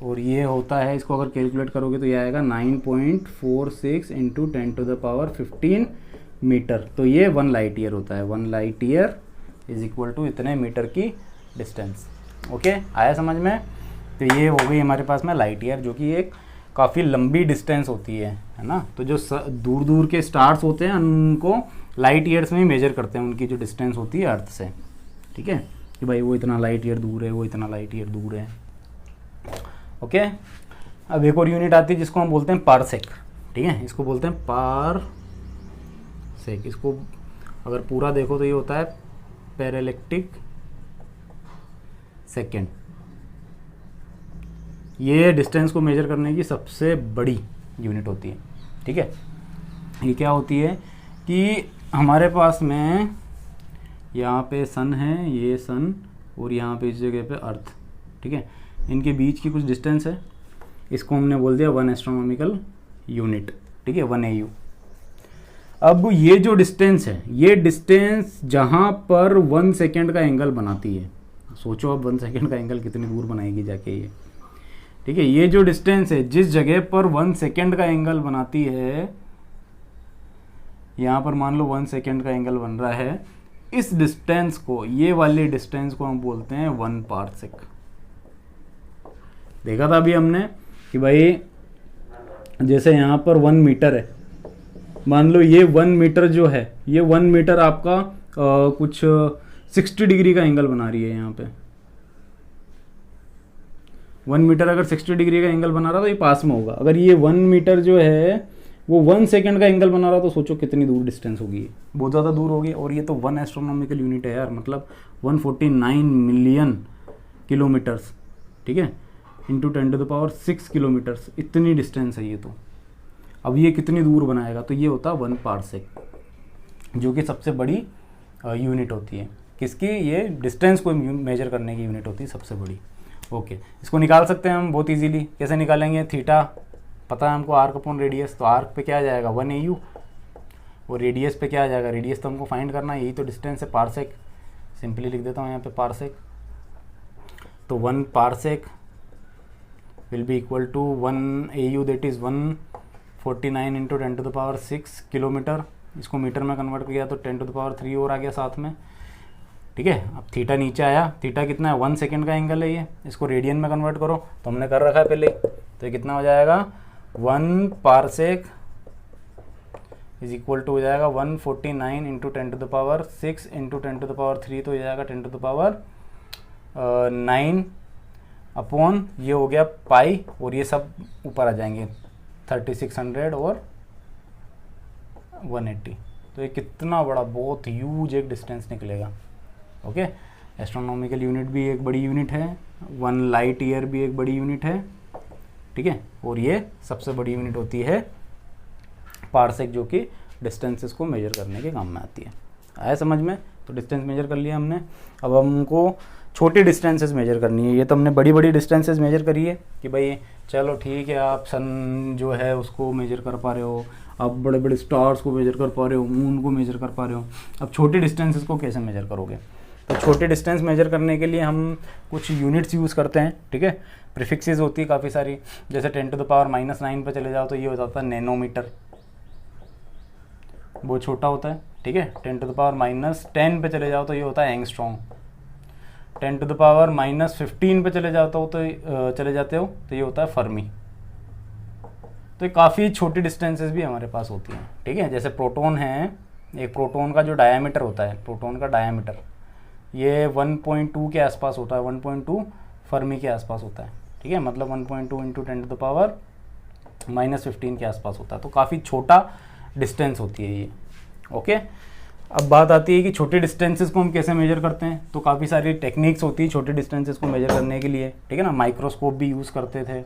और ये होता है, इसको अगर कैलकुलेट करोगे तो ये आएगा 9.46 × 10⁻15 मीटर। तो ये 1 लाइट ईयर होता है। 1 light year is equal to इतने मीटर की डिस्टेंस। ओके, आया समझ में? तो ये हो गई हमारे पास में लाइट ईयर, जो कि एक काफ़ी लंबी डिस्टेंस होती है ना। तो जो दूर दूर के स्टार्स होते हैं उनको लाइट ईयर्स में ही मेजर करते हैं, उनकी जो डिस्टेंस होती है अर्थ से, ठीक है, कि भाई वो इतना लाइट ईयर दूर है, वो इतना लाइट ईयर दूर है। ओके, अब एक और यूनिट आती है जिसको हम बोलते हैं पारसेक, ठीक है, इसको बोलते हैं पारसेक। इसको अगर पूरा देखो तो ये होता है पैरेलैक्टिक सेकेंड। ये डिस्टेंस को मेजर करने की सबसे बड़ी यूनिट होती है, ठीक है। ये क्या होती है कि हमारे पास में यहाँ पे सन है, ये सन, और यहाँ पे इस जगह पे अर्थ, ठीक है, इनके बीच की कुछ डिस्टेंस है, इसको हमने बोल दिया 1 एस्ट्रोनॉमिकल यूनिट, ठीक है, 1 AU। अब ये जो डिस्टेंस है, ये डिस्टेंस जहाँ पर 1 सेकेंड का एंगल बनाती है, सोचो अब 1 सेकेंड का एंगल कितनी दूर बनाएगी जाके ये, ठीक है। ये जो डिस्टेंस है जिस जगह पर 1 सेकेंड का एंगल बनाती है, यहाँ पर मान लो 1 सेकेंड का एंगल बन रहा है, इस डिस्टेंस को, ये वाली डिस्टेंस को हम बोलते हैं 1 पारसेक। देखा था अभी हमने कि भाई जैसे यहाँ पर 1 मीटर है, मान लो ये 1 मीटर जो है, ये 1 मीटर आपका कुछ 60 डिग्री का एंगल बना रही है। यहाँ पे 1 मीटर अगर 60 डिग्री का एंगल बना रहा तो ये पास में होगा। अगर ये 1 मीटर जो है वो 1 सेकेंड का एंगल बना रहा तो सोचो कितनी दूर डिस्टेंस होगी, बहुत ज़्यादा दूर होगी। और ये तो 1 एस्ट्रोनॉमिकल यूनिट है यार, मतलब 149 मिलियन किलोमीटर्स, ठीक है, × 10⁶ किलोमीटर्स, इतनी डिस्टेंस है ये तो। अब ये कितनी दूर बनाएगा? तो ये होता है 1 पारसेक, जो कि सबसे बड़ी यूनिट होती है। किसकी? ये डिस्टेंस को मेजर करने की यूनिट होती है सबसे बड़ी। ओके, इसको निकाल सकते हैं हम बहुत इजीली। कैसे निकालेंगे? थीटा पता है हमको, आर्क अपॉन रेडियस, तो आर्क पे क्या आ जाएगा 1 AU, और रेडियस पे क्या आ जाएगा? रेडियस तो हमको फाइंड करना है, यही तो डिस्टेंस है, पारसेक। सिंपली लिख देता हूँ यहाँ पे पारसेक। तो 1 parsec will be equal to 1 AU, that is 149 × 10⁶ kilometre. इसको मीटर में कन्वर्ट किया तो 10⁻³ और आ गया साथ में, ठीक है। अब थीटा नीचे आया, थीटा कितना है? 1 सेकेंड का एंगल है ये, इसको रेडियन में कन्वर्ट करो तो हमने कर रखा है पहले, तो ये कितना हो जाएगा? 1 पारसेक इज इक्वल टू हो जाएगा 149 × 10⁶ × 10⁻³ तो हो जाएगा 10⁻9 अपॉन, ये हो गया पाई, और ये सब ऊपर आ जाएंगे 3600 और 180। तो ये कितना बड़ा, बहुत ह्यूज एक डिस्टेंस निकलेगा। ओके, एस्ट्रोनॉमिकल यूनिट भी एक बड़ी यूनिट है, 1 लाइट ईयर भी एक बड़ी यूनिट है, ठीक है। और ये सबसे बड़ी यूनिट होती है पार्सेक, जो कि डिस्टेंसेस को मेजर करने के काम में आती है। आया समझ में? तो डिस्टेंस मेजर कर लिया हमने। अब हमको छोटी डिस्टेंसेस मेजर करनी है। ये तो हमने बड़ी बड़ी डिस्टेंसेस मेजर करी है कि भाई चलो ठीक है, आप सन जो है उसको मेजर कर पा रहे हो, आप बड़े बड़े स्टार्स को मेजर कर पा रहे हो, मून को मेजर कर पा रहे हो। अब छोटी डिस्टेंसेस को कैसे मेजर करोगे? तो छोटे डिस्टेंस मेजर करने के लिए हम कुछ यूनिट्स यूज़ करते हैं, ठीक है। प्रीफिक्सेस होती है काफ़ी सारी, जैसे 10⁻⁻9 पे चले जाओ तो ये हो जाता है नैनोमीटर, बहुत छोटा होता है, ठीक है। 10⁻10 पे चले जाओ तो ये होता है एंगस्ट्रॉम। 10⁻15 पे चले जाते हो तो ये होता है फर्मी। तो ये काफ़ी छोटी डिस्टेंसेस भी हमारे पास होती हैं, ठीक है। जैसे प्रोटॉन है, एक प्रोटॉन का जो डायामीटर होता है, प्रोटॉन का डायामीटर ये 1.2 के आसपास होता है, 1.2 फर्मी के आसपास होता है, ठीक है। मतलब 1.2 इंटू 10⁻⁻15 के आसपास होता है। तो काफ़ी छोटा डिस्टेंस होती है ये। ओके, अब बात आती है कि छोटे डिस्टेंसेस को हम कैसे मेजर करते हैं। तो काफ़ी सारी टेक्निक्स होती है छोटे डिस्टेंसेस को मेजर करने के लिए, ठीक है ना। माइक्रोस्कोप भी यूज़ करते थे,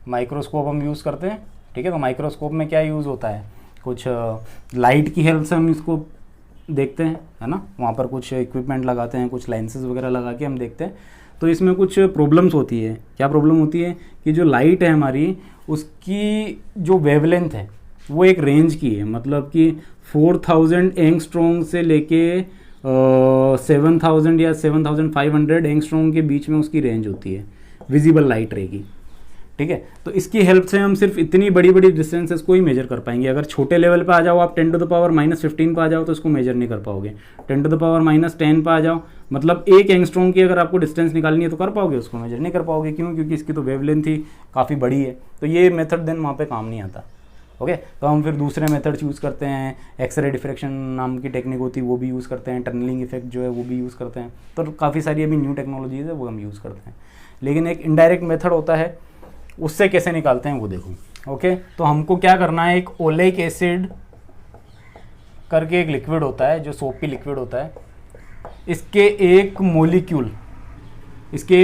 माइक्रोस्कोप हम यूज़ करते हैं, ठीक है। तो माइक्रोस्कोप में क्या यूज़ होता है, कुछ लाइट की हेल्प से हम इसको देखते हैं, है ना। वहाँ पर कुछ इक्विपमेंट लगाते हैं, कुछ लेंसेज वगैरह लगा के हम देखते हैं। तो इसमें कुछ प्रॉब्लम्स होती है। क्या प्रॉब्लम होती है कि जो लाइट है हमारी, उसकी जो वेवलेंथ है वो एक रेंज की है, मतलब कि 4000 एंगस्ट्रॉम से लेके 7000 या 7500 एंगस्ट्रॉम के बीच में उसकी रेंज होती है विजिबल लाइट रे की, ठीक है। तो इसकी हेल्प से हम सिर्फ इतनी बड़ी बड़ी डिस्टेंसेस को ही मेजर कर पाएंगे। अगर छोटे लेवल पे आ जाओ, आप 10⁻⁻15 पे आ जाओ तो इसको मेजर नहीं कर पाओगे। 10⁻⁻10 पे आ जाओ, मतलब एक एंगस्ट्रॉम की अगर आपको डिस्टेंस निकालनी है तो कर पाओगे, उसको मेजर नहीं कर पाओगे। क्यों? क्योंकि इसकी तो वेवलेंथ ही काफ़ी बड़ी है। तो ये मेथड देन वहाँ पर काम नहीं आता। ओके, तो हम फिर दूसरे मेथड्स यूज़ करते हैं। एक्सरे डिफ्रैक्शन नाम की टेक्निक होती है, वो भी यूज़ करते हैं। टनलिंग इफेक्ट जो है वो भी यूज़ करते हैं। तो काफ़ी सारी अभी न्यू टेक्नोलॉजीज़ है, वो हम यूज़ करते हैं। लेकिन एक इनडायरेक्ट मेथड होता है, उससे कैसे निकालते हैं वो देखो। ओके, तो हमको क्या करना है, एक ओलेक एसिड करके एक लिक्विड होता है, जो सोपी लिक्विड होता है। इसके एक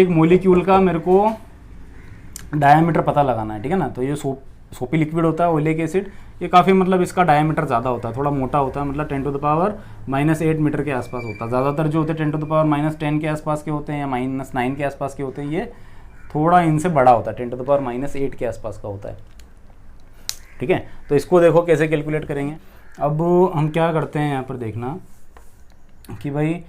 मोलिक्यूल का मेरे को डायामीटर पता लगाना है, ठीक है ना। तो ये सोपी लिक्विड होता है ओलेक एसिड, ये काफ़ी मतलब इसका डायमीटर ज़्यादा होता है, थोड़ा मोटा होता है, मतलब 10⁻⁻8 मीटर के आसपास होता है। ज़्यादातर जो होते हैं 10⁻⁻10 के आसपास के होते हैं या -9 के आसपास के होते हैं। ये थोड़ा इनसे बड़ा होता है, 10⁻⁻8 के आसपास का होता है, ठीक है। तो इसको देखो कैसे कैलकुलेट करेंगे। अब हम क्या करते हैं, यहाँ पर देखना कि भाई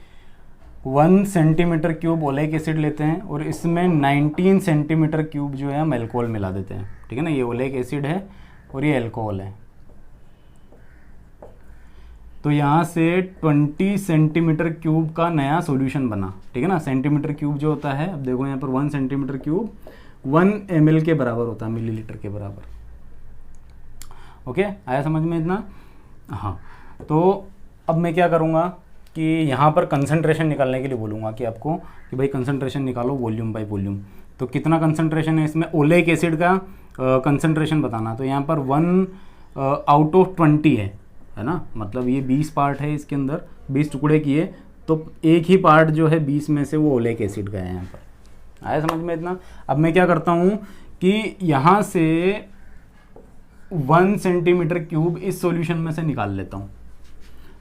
1 सेंटीमीटर क्यूब ओलेक एसिड लेते हैं और इसमें 19 सेंटीमीटर क्यूब जो है हम एल्कोहल मिला देते हैं, ठीक है ना। ये ओलेक एसिड है और ये एल्कोहल है। तो यहाँ से 20 सेंटीमीटर क्यूब का नया सॉल्यूशन बना, ठीक है ना। सेंटीमीटर क्यूब जो होता है, अब देखो यहाँ पर 1 सेंटीमीटर क्यूब 1 ml के बराबर होता है, मिलीलीटर के बराबर। ओके, आया समझ में इतना? हाँ, तो अब मैं क्या करूँगा कि यहाँ पर कंसंट्रेशन निकालने के लिए बोलूँगा कि आपको कि भाई कंसंट्रेशन निकालो वॉल्यूम बाय वॉल्यूम। तो कितना कंसंट्रेशन है इसमें, ओलेक एसिड का कंसंट्रेशन बताना। तो यहाँ पर 1 आउट ऑफ 20 है ना। मतलब ये 20 पार्ट है, इसके अंदर 20 टुकड़े किए, तो एक ही पार्ट जो है 20 में से वो ओलेक एसिड का है यहाँ पर। आया समझ में इतना? अब मैं क्या करता हूँ कि यहाँ से 1 सेंटीमीटर क्यूब इस सॉल्यूशन में से निकाल लेता हूँ।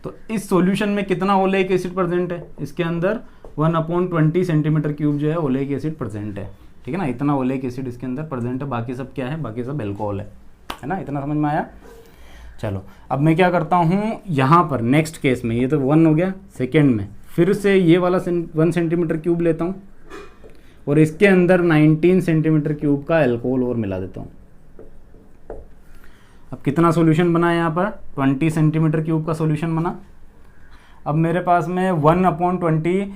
तो इस सॉल्यूशन में कितना ओलेक एसिड प्रेजेंट है, इसके अंदर 1/20 सेंटीमीटर क्यूब जो है ओलेक एसिड प्रेजेंट है, ठीक है ना। इतना ओलेक एसिड इसके अंदर प्रेजेंट है, बाकी सब क्या है, बाकी सब एल्कोहल है ना। इतना समझ में आया? चलो, अब मैं क्या करता हूँ यहाँ पर नेक्स्ट केस में, ये तो 1 हो गया, सेकेंड में फिर से ये वाला 1 सेंटीमीटर क्यूब लेता हूँ और इसके अंदर 19 सेंटीमीटर क्यूब का एल्कोहल और मिला देता हूँ। अब कितना सॉल्यूशन बना है यहाँ पर, 20 सेंटीमीटर क्यूब का सॉल्यूशन बना। अब मेरे पास में 1/20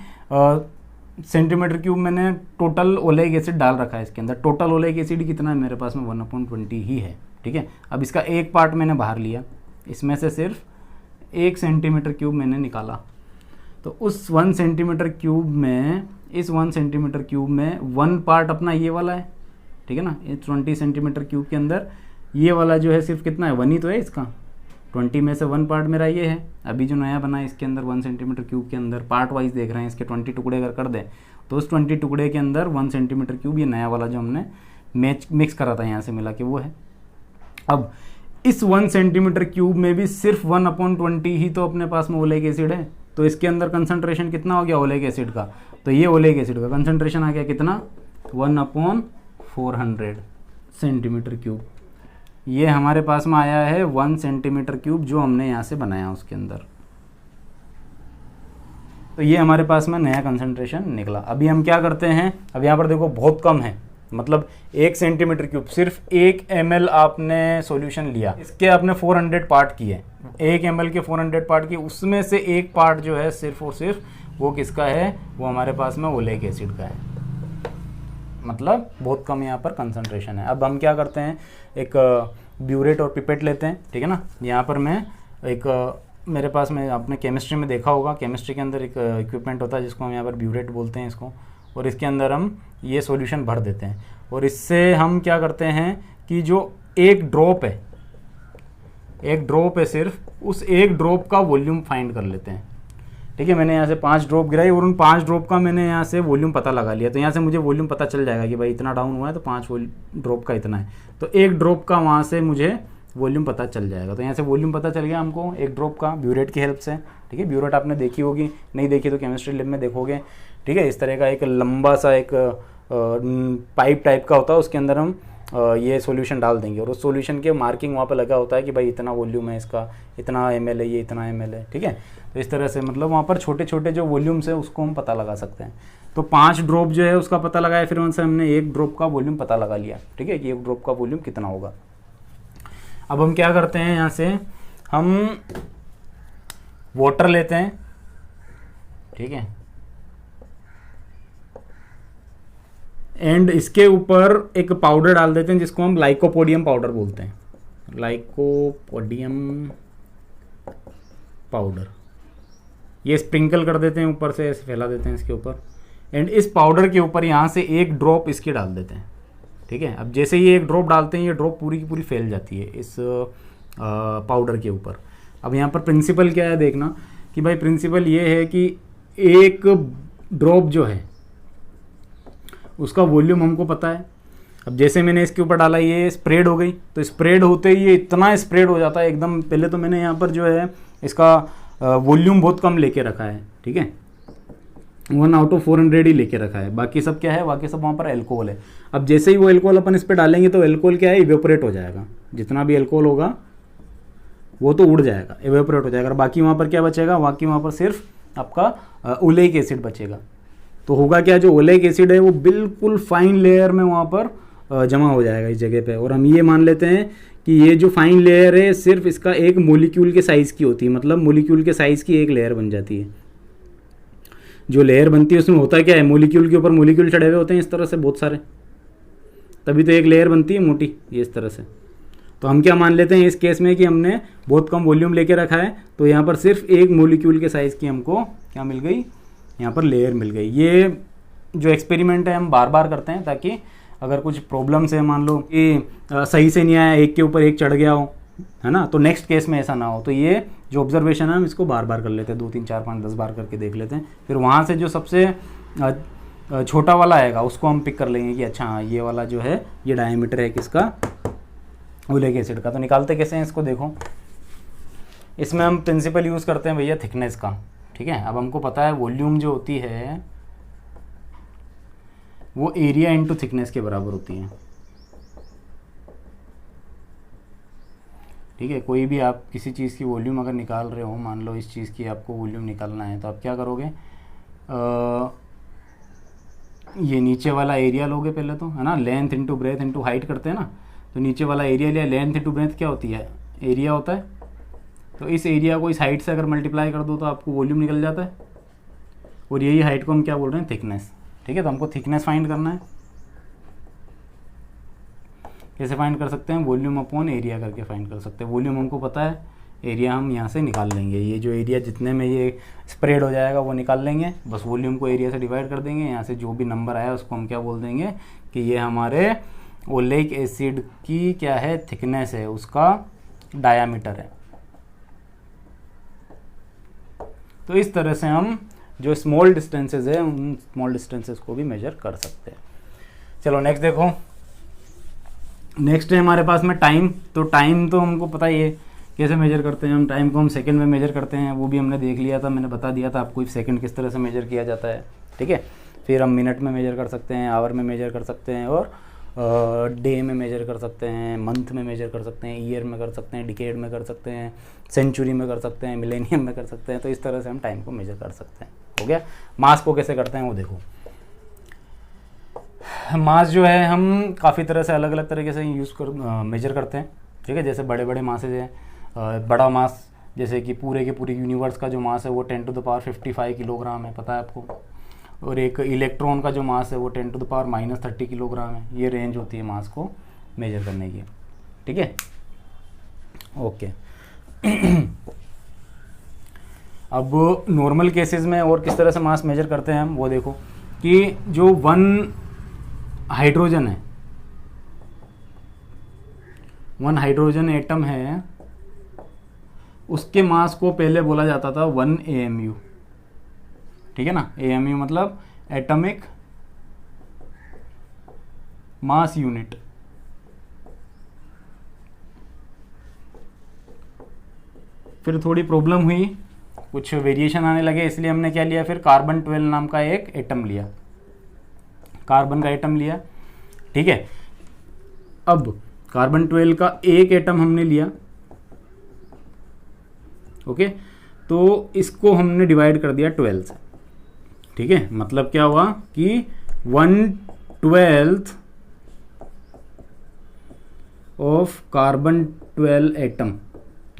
सेंटीमीटर क्यूब मैंने टोटल ओलेक एसिड डाल रखा है इसके अंदर। टोटल ओलेक एसिड कितना है मेरे पास में, 1/20 ही है, ठीक है। अब इसका एक पार्ट मैंने बाहर लिया, इसमें से सिर्फ 1 सेंटीमीटर क्यूब मैंने निकाला। तो उस 1 सेंटीमीटर क्यूब में, इस 1 सेंटीमीटर क्यूब में 1 पार्ट अपना ये वाला है, ठीक है ना। ये 20 सेंटीमीटर क्यूब के अंदर ये वाला जो है सिर्फ कितना है, 1 ही तो है इसका, 20 में से 1 पार्ट मेरा ये है। अभी जो नया बना है इसके अंदर 1 सेंटीमीटर क्यूब के अंदर पार्ट वाइज देख रहे हैं, इसके 20 टुकड़े अगर कर दें तो उस 20 टुकड़े के अंदर 1 सेंटीमीटर क्यूब ये नया वाला जो हमने मिक्स करा था यहाँ से मिला के वो है। अब इस 1 सेंटीमीटर क्यूब में भी सिर्फ 1/20 ही तो अपने पास में ओलेइक एसिड है, तो इसके अंदर कंसंट्रेशन कितना हो गया ओलेइक एसिड का, तो ये ओलेइक एसिड का कंसंट्रेशन आ गया कितना, 1/400 सेंटीमीटर क्यूब। ये हमारे पास में आया है 1 सेंटीमीटर क्यूब जो हमने यहाँ से बनाया उसके अंदर। तो ये हमारे पास में नया कंसंट्रेशन निकला। अभी हम क्या करते हैं, अब यहाँ पर देखो बहुत कम है, मतलब 1 सेंटीमीटर क्यूब सिर्फ 1 ml आपने सॉल्यूशन लिया, इसके आपने 400 पार्ट किए, 1 ml के 400 पार्ट किए, उसमें से एक पार्ट जो है सिर्फ और सिर्फ वो किसका है, वो हमारे पास में ओलेइक एसिड का है, मतलब बहुत कम यहाँ पर कंसंट्रेशन है। अब हम क्या करते हैं, एक ब्यूरेट और पिपेट लेते हैं, ठीक है ना। यहाँ पर मैं एक मेरे पास में आपने केमिस्ट्री में देखा होगा, केमिस्ट्री के अंदर एक इक्विपमेंट होता है जिसको हम यहाँ पर ब्यूरेट बोलते हैं इसको, और इसके अंदर हम ये सॉल्यूशन भर देते हैं और इससे हम क्या करते हैं कि जो एक ड्रॉप है सिर्फ, उस एक ड्रॉप का वॉल्यूम फाइंड कर लेते हैं, ठीक है। मैंने यहाँ से 5 ड्रॉप गिराई और उन 5 ड्रॉप का मैंने यहाँ से वॉल्यूम पता लगा लिया, तो यहाँ से मुझे वॉल्यूम पता चल जाएगा कि भाई इतना डाउन हुआ है तो 5 ड्रॉप का इतना है, तो एक ड्रॉप का वहाँ से मुझे वॉल्यूम पता चल जाएगा। तो यहाँ से वॉल्यूम पता चल गया हमको एक ड्रॉप का ब्यूरेट की हेल्प से, ठीक है। ब्यूरेट आपने देखी होगी, नहीं देखी तो केमिस्ट्री लैब में देखोगे, ठीक है। इस तरह का एक लंबा सा एक पाइप टाइप का होता है, उसके अंदर हम ये सॉल्यूशन डाल देंगे और उस सॉल्यूशन के मार्किंग वहाँ पर लगा होता है कि भाई इतना वॉल्यूम है इसका, इतना ml है, ये इतना ml है, ठीक है। तो इस तरह से मतलब वहाँ पर छोटे छोटे जो वॉल्यूम्स है उसको हम पता लगा सकते हैं। तो 5 ड्रॉप जो है उसका पता लगाया, फिर उनसे हमने एक ड्रॉप का वॉल्यूम पता लगा लिया, ठीक है, कि एक ड्रॉप का वॉल्यूम कितना होगा। अब हम क्या करते हैं, यहाँ से हम वाटर लेते हैं, ठीक है, एंड इसके ऊपर एक पाउडर डाल देते हैं जिसको हम लाइकोपोडियम पाउडर बोलते हैं, लाइकोपोडियम पाउडर। ये स्प्रिंकल कर देते हैं ऊपर से, ऐसे फैला देते हैं इसके ऊपर, एंड इस पाउडर के ऊपर यहाँ से एक ड्रॉप इसकी डाल देते हैं, ठीक है। अब जैसे ये एक ड्रॉप डालते हैं ये ड्रॉप पूरी की पूरी फैल जाती है इस पाउडर के ऊपर। अब यहाँ पर प्रिंसिपल क्या है देखना कि भाई प्रिंसिपल ये है कि एक ड्रॉप जो है उसका वॉल्यूम हमको पता है। अब जैसे मैंने इसके ऊपर डाला ये स्प्रेड हो गई, तो स्प्रेड होते ही ये इतना स्प्रेड हो जाता है एकदम। पहले तो मैंने यहाँ पर जो है इसका वॉल्यूम बहुत कम लेके रखा है, ठीक है, 1/400 ही लेके रखा है, बाकी सब क्या है, बाकी सब वहाँ पर एल्कोहल है। अब जैसे ही वो एल्कोहल अपन इस पर डालेंगे तो एल्कोहल क्या है, इवेपोरेट हो जाएगा, जितना भी एल्कोहल होगा वो तो उड़ जाएगा, इवेपोरेट हो जाएगा। बाकी वहाँ पर क्या बचेगा, बाकी वहाँ पर सिर्फ आपका ओलेइक एसिड बचेगा। तो होगा क्या, जो ओलेइक एसिड है वो बिल्कुल फाइन लेयर में वहाँ पर जमा हो जाएगा इस जगह पे, और हम ये मान लेते हैं कि ये जो फाइन लेयर है सिर्फ इसका एक मोलिक्यूल के साइज़ की होती है, मतलब मोलिक्यूल के साइज़ की एक लेयर बन जाती है। जो लेयर बनती है उसमें होता क्या है, मोलिक्यूल के ऊपर मोलिक्यूल चढ़े हुए होते हैं इस तरह से बहुत सारे, तभी तो एक लेयर बनती है मोटी, ये इस तरह से। तो हम क्या मान लेते हैं इस केस में कि हमने बहुत कम वॉल्यूम लेके रखा है, तो यहाँ पर सिर्फ एक मोलिक्यूल के साइज़ की हमको क्या मिल गई, यहाँ पर लेयर मिल गई। ये जो एक्सपेरिमेंट है हम बार बार करते हैं ताकि अगर कुछ प्रॉब्लम्स है, मान लो कि सही से नहीं आया, एक के ऊपर एक चढ़ गया हो, है ना, तो नेक्स्ट केस में ऐसा ना हो। तो ये जो ऑब्जर्वेशन है हम इसको बार बार कर लेते हैं, 2 3 4 5 10 बार करके देख लेते हैं। फिर वहाँ से जो सबसे छोटा वाला आएगा उसको हम पिक कर लेंगे कि अच्छा हाँ ये वाला जो है ये डायमीटर है किसका, ओलेइक एसिड का। तो निकालते कैसे हैं इसको देखो, इसमें हम प्रिंसिपल यूज़ करते हैं भैया थिकनेस का, ठीक है। अब हमको पता है वॉल्यूम जो होती है वो एरिया इंटू थिकनेस के बराबर होती है, ठीक है। कोई भी आप किसी चीज़ की वॉल्यूम अगर निकाल रहे हो, मान लो इस चीज़ की आपको वॉल्यूम निकालना है, तो आप क्या करोगे, ये नीचे वाला एरिया लोगे पहले तो, है ना, length into breadth into height करते हैं ना, तो नीचे वाला एरिया लिया, लेंथ इंटू ब्रेथ क्या होती है, एरिया होता है। तो इस एरिया को इस हाइट से अगर मल्टीप्लाई कर दो तो आपको वॉल्यूम निकल जाता है, और यही हाइट को हम क्या बोल रहे हैं, थिकनेस, ठीक है। तो हमको थिकनेस फाइंड करना है, कैसे फाइंड कर सकते हैं, वॉल्यूम अपॉन एरिया करके फाइंड कर सकते हैं। वॉल्यूम हमको पता है, एरिया हम यहाँ से निकाल लेंगे, ये जो एरिया जितने में ये स्प्रेड हो जाएगा वो निकाल लेंगे, बस वॉल्यूम को एरिया से डिवाइड कर देंगे, यहाँ से जो भी नंबर आया उसको हम क्या बोल देंगे कि ये हमारे ओलेइक एसिड की क्या है, थिकनेस है, उसका डायामीटर है। तो इस तरह से हम जो स्मॉल डिस्टेंसेस है उन स्मॉल डिस्टेंसेस को भी मेजर कर सकते हैं। चलो नेक्स्ट देखो, नेक्स्ट है हमारे पास में टाइम। तो टाइम तो हमको पता ही है कैसे मेजर करते हैं हम, टाइम को हम सेकंड में मेजर करते हैं, वो भी हमने देख लिया था, मैंने बता दिया था आपको सेकंड किस तरह से मेजर किया जाता है, ठीक है। फिर हम मिनट में मेजर कर सकते हैं, आवर में मेजर कर सकते हैं, और डे में मेजर कर सकते हैं, मंथ में मेजर कर सकते हैं, ईयर में कर सकते हैं, डिकेड में कर सकते हैं, सेंचुरी में कर सकते हैं, मिलेनियम में कर सकते हैं। तो इस तरह से हम टाइम को मेजर कर सकते हैं। हो गया। मास को कैसे करते हैं वो देखो। मास जो है हम काफ़ी तरह से अलग अलग तरीके से मेजर करते हैं, ठीक है। जैसे बड़े बड़े मासेज हैं, बड़ा मास जैसे कि पूरे के पूरे यूनिवर्स का जो मास है वो 10⁻55 किलोग्राम है, पता है आपको। और एक इलेक्ट्रॉन का जो मास है वो 10⁻−30 किलोग्राम है। ये रेंज होती है मास को मेजर करने की, ठीक है। ओके। अब नॉर्मल केसेस में और किस तरह से मास मेजर करते हैं हम वो देखो, कि जो 1 हाइड्रोजन है, 1 हाइड्रोजन एटम है, उसके मास को पहले बोला जाता था 1 AMU, ठीक है ना। AMU मतलब एटॉमिक मास यूनिट। फिर थोड़ी प्रॉब्लम हुई, कुछ वेरिएशन आने लगे, इसलिए हमने क्या लिया, फिर कार्बन 12 नाम का एक एटम लिया, कार्बन का एटम लिया, ठीक है। अब कार्बन 12 का एक एटम हमने लिया, ओके। तो इसको हमने डिवाइड कर दिया 12 से, ठीक है। मतलब क्या हुआ कि 1/12 ऑफ कार्बन 12 एटम,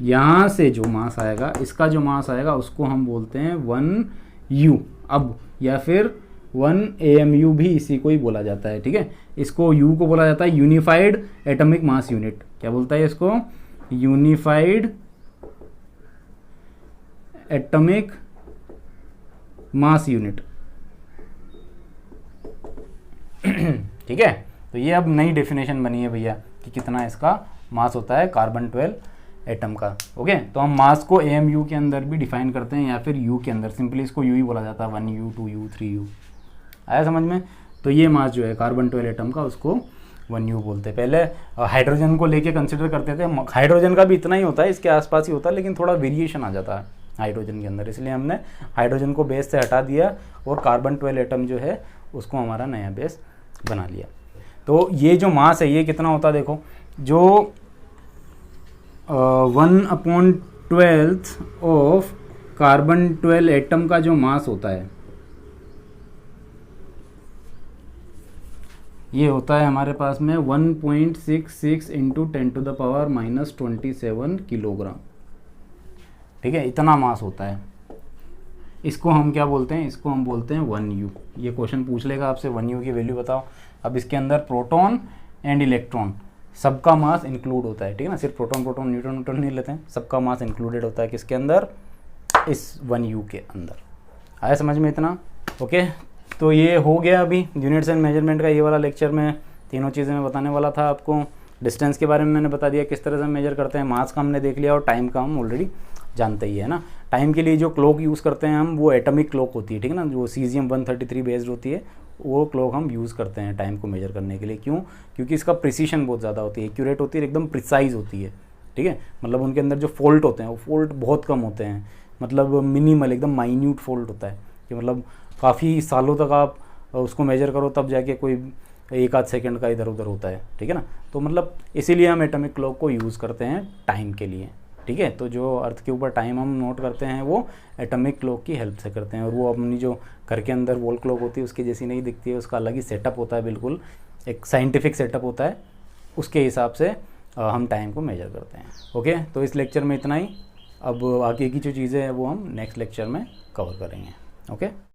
यहां से जो मास आएगा, इसका जो मास आएगा उसको हम बोलते हैं 1U। अब या फिर 1 AMU भी इसी को ही बोला जाता है, ठीक है। इसको U को बोला जाता है यूनिफाइड एटॉमिक मास यूनिट। क्या बोलता है इसको, यूनिफाइड एटॉमिक मास यूनिट, ठीक है। तो ये अब नई डेफिनेशन बनी है भैया कि कितना इसका मास होता है कार्बन 12 एटम का, ओके। तो हम मास को AMU के अंदर भी डिफाइन करते हैं या फिर U के अंदर, सिंपली इसको U ही बोला जाता है, 1U 2U 3U। आया समझ में। तो ये मास जो है कार्बन 12 एटम का, उसको 1U बोलते हैं। पहले हाइड्रोजन को लेके कंसिडर करते थे, हाइड्रोजन का भी इतना ही होता है, इसके आसपास ही होता है, लेकिन थोड़ा वेरिएशन आ जाता है हाइड्रोजन के अंदर, इसलिए हमने हाइड्रोजन को बेस से हटा दिया और कार्बन 12 एटम जो है उसको हमारा नया बेस बना लिया। तो ये जो मास है ये कितना होता है देखो, जो 1/12 ऑफ कार्बन 12 एटम का जो मास होता है, ये होता है हमारे पास में 1.66 इंटू 10⁻⁻27 किलोग्राम, ठीक है। इतना मास होता है। इसको हम क्या बोलते हैं, इसको हम बोलते हैं 1U। ये क्वेश्चन पूछ लेगा आपसे 1U की वैल्यू बताओ। अब इसके अंदर प्रोटॉन एंड इलेक्ट्रॉन सबका मास इंक्लूड होता है, ठीक है ना। सिर्फ प्रोटॉन प्रोटॉन न्यूट्रॉन न्यूट्रॉन नहीं लेते हैं, सबका मास इंक्लूडेड होता है किसके अंदर, इस 1U के अंदर। आया समझ में इतना, ओके। तो ये हो गया अभी यूनिट्स एंड मेजरमेंट का ये वाला लेक्चर में तीनों चीज़ें मैं बताने वाला था आपको। डिस्टेंस के बारे में मैंने बता दिया किस तरह से मेजर करते हैं, मास का हमने देख लिया, और टाइम का हम ऑलरेडी जानते ही है ना। टाइम के लिए जो क्लॉक यूज़ करते हैं हम, वो एटॉमिक क्लॉक होती है, ठीक है ना, जो सीजियम 133 बेस्ड होती है, वो क्लॉक हम यूज़ करते हैं टाइम को मेजर करने के लिए। क्यों, क्योंकि इसका प्रिसीशन बहुत ज़्यादा होती है, एक्यूरेट होती है, एकदम प्रिसाइज होती है, ठीक है। मतलब उनके अंदर जो फॉल्ट होते हैं वो फॉल्ट बहुत कम होते हैं, मतलब मिनिमल, एकदम माइन्यूट फॉल्ट होता है, कि मतलब काफ़ी सालों तक आप उसको मेजर करो तब जाके कोई 1 आध सेकंड का इधर उधर होता है, ठीक है ना। तो मतलब इसीलिए हम एटॉमिक क्लॉक को यूज़ करते हैं टाइम के लिए, ठीक है। तो जो अर्थ के ऊपर टाइम हम नोट करते हैं वो एटॉमिक क्लॉक की हेल्प से करते हैं, और वो अपनी जो घर के अंदर वॉल क्लॉक होती है उसकी जैसी नहीं दिखती है, उसका अलग ही सेटअप होता है, बिल्कुल एक साइंटिफिक सेटअप होता है, उसके हिसाब से हम टाइम को मेजर करते हैं, ओके। तो इस लेक्चर में इतना ही, अब आगे की जो चीज़ें हैं वो हम नेक्स्ट लेक्चर में कवर करेंगे, ओके।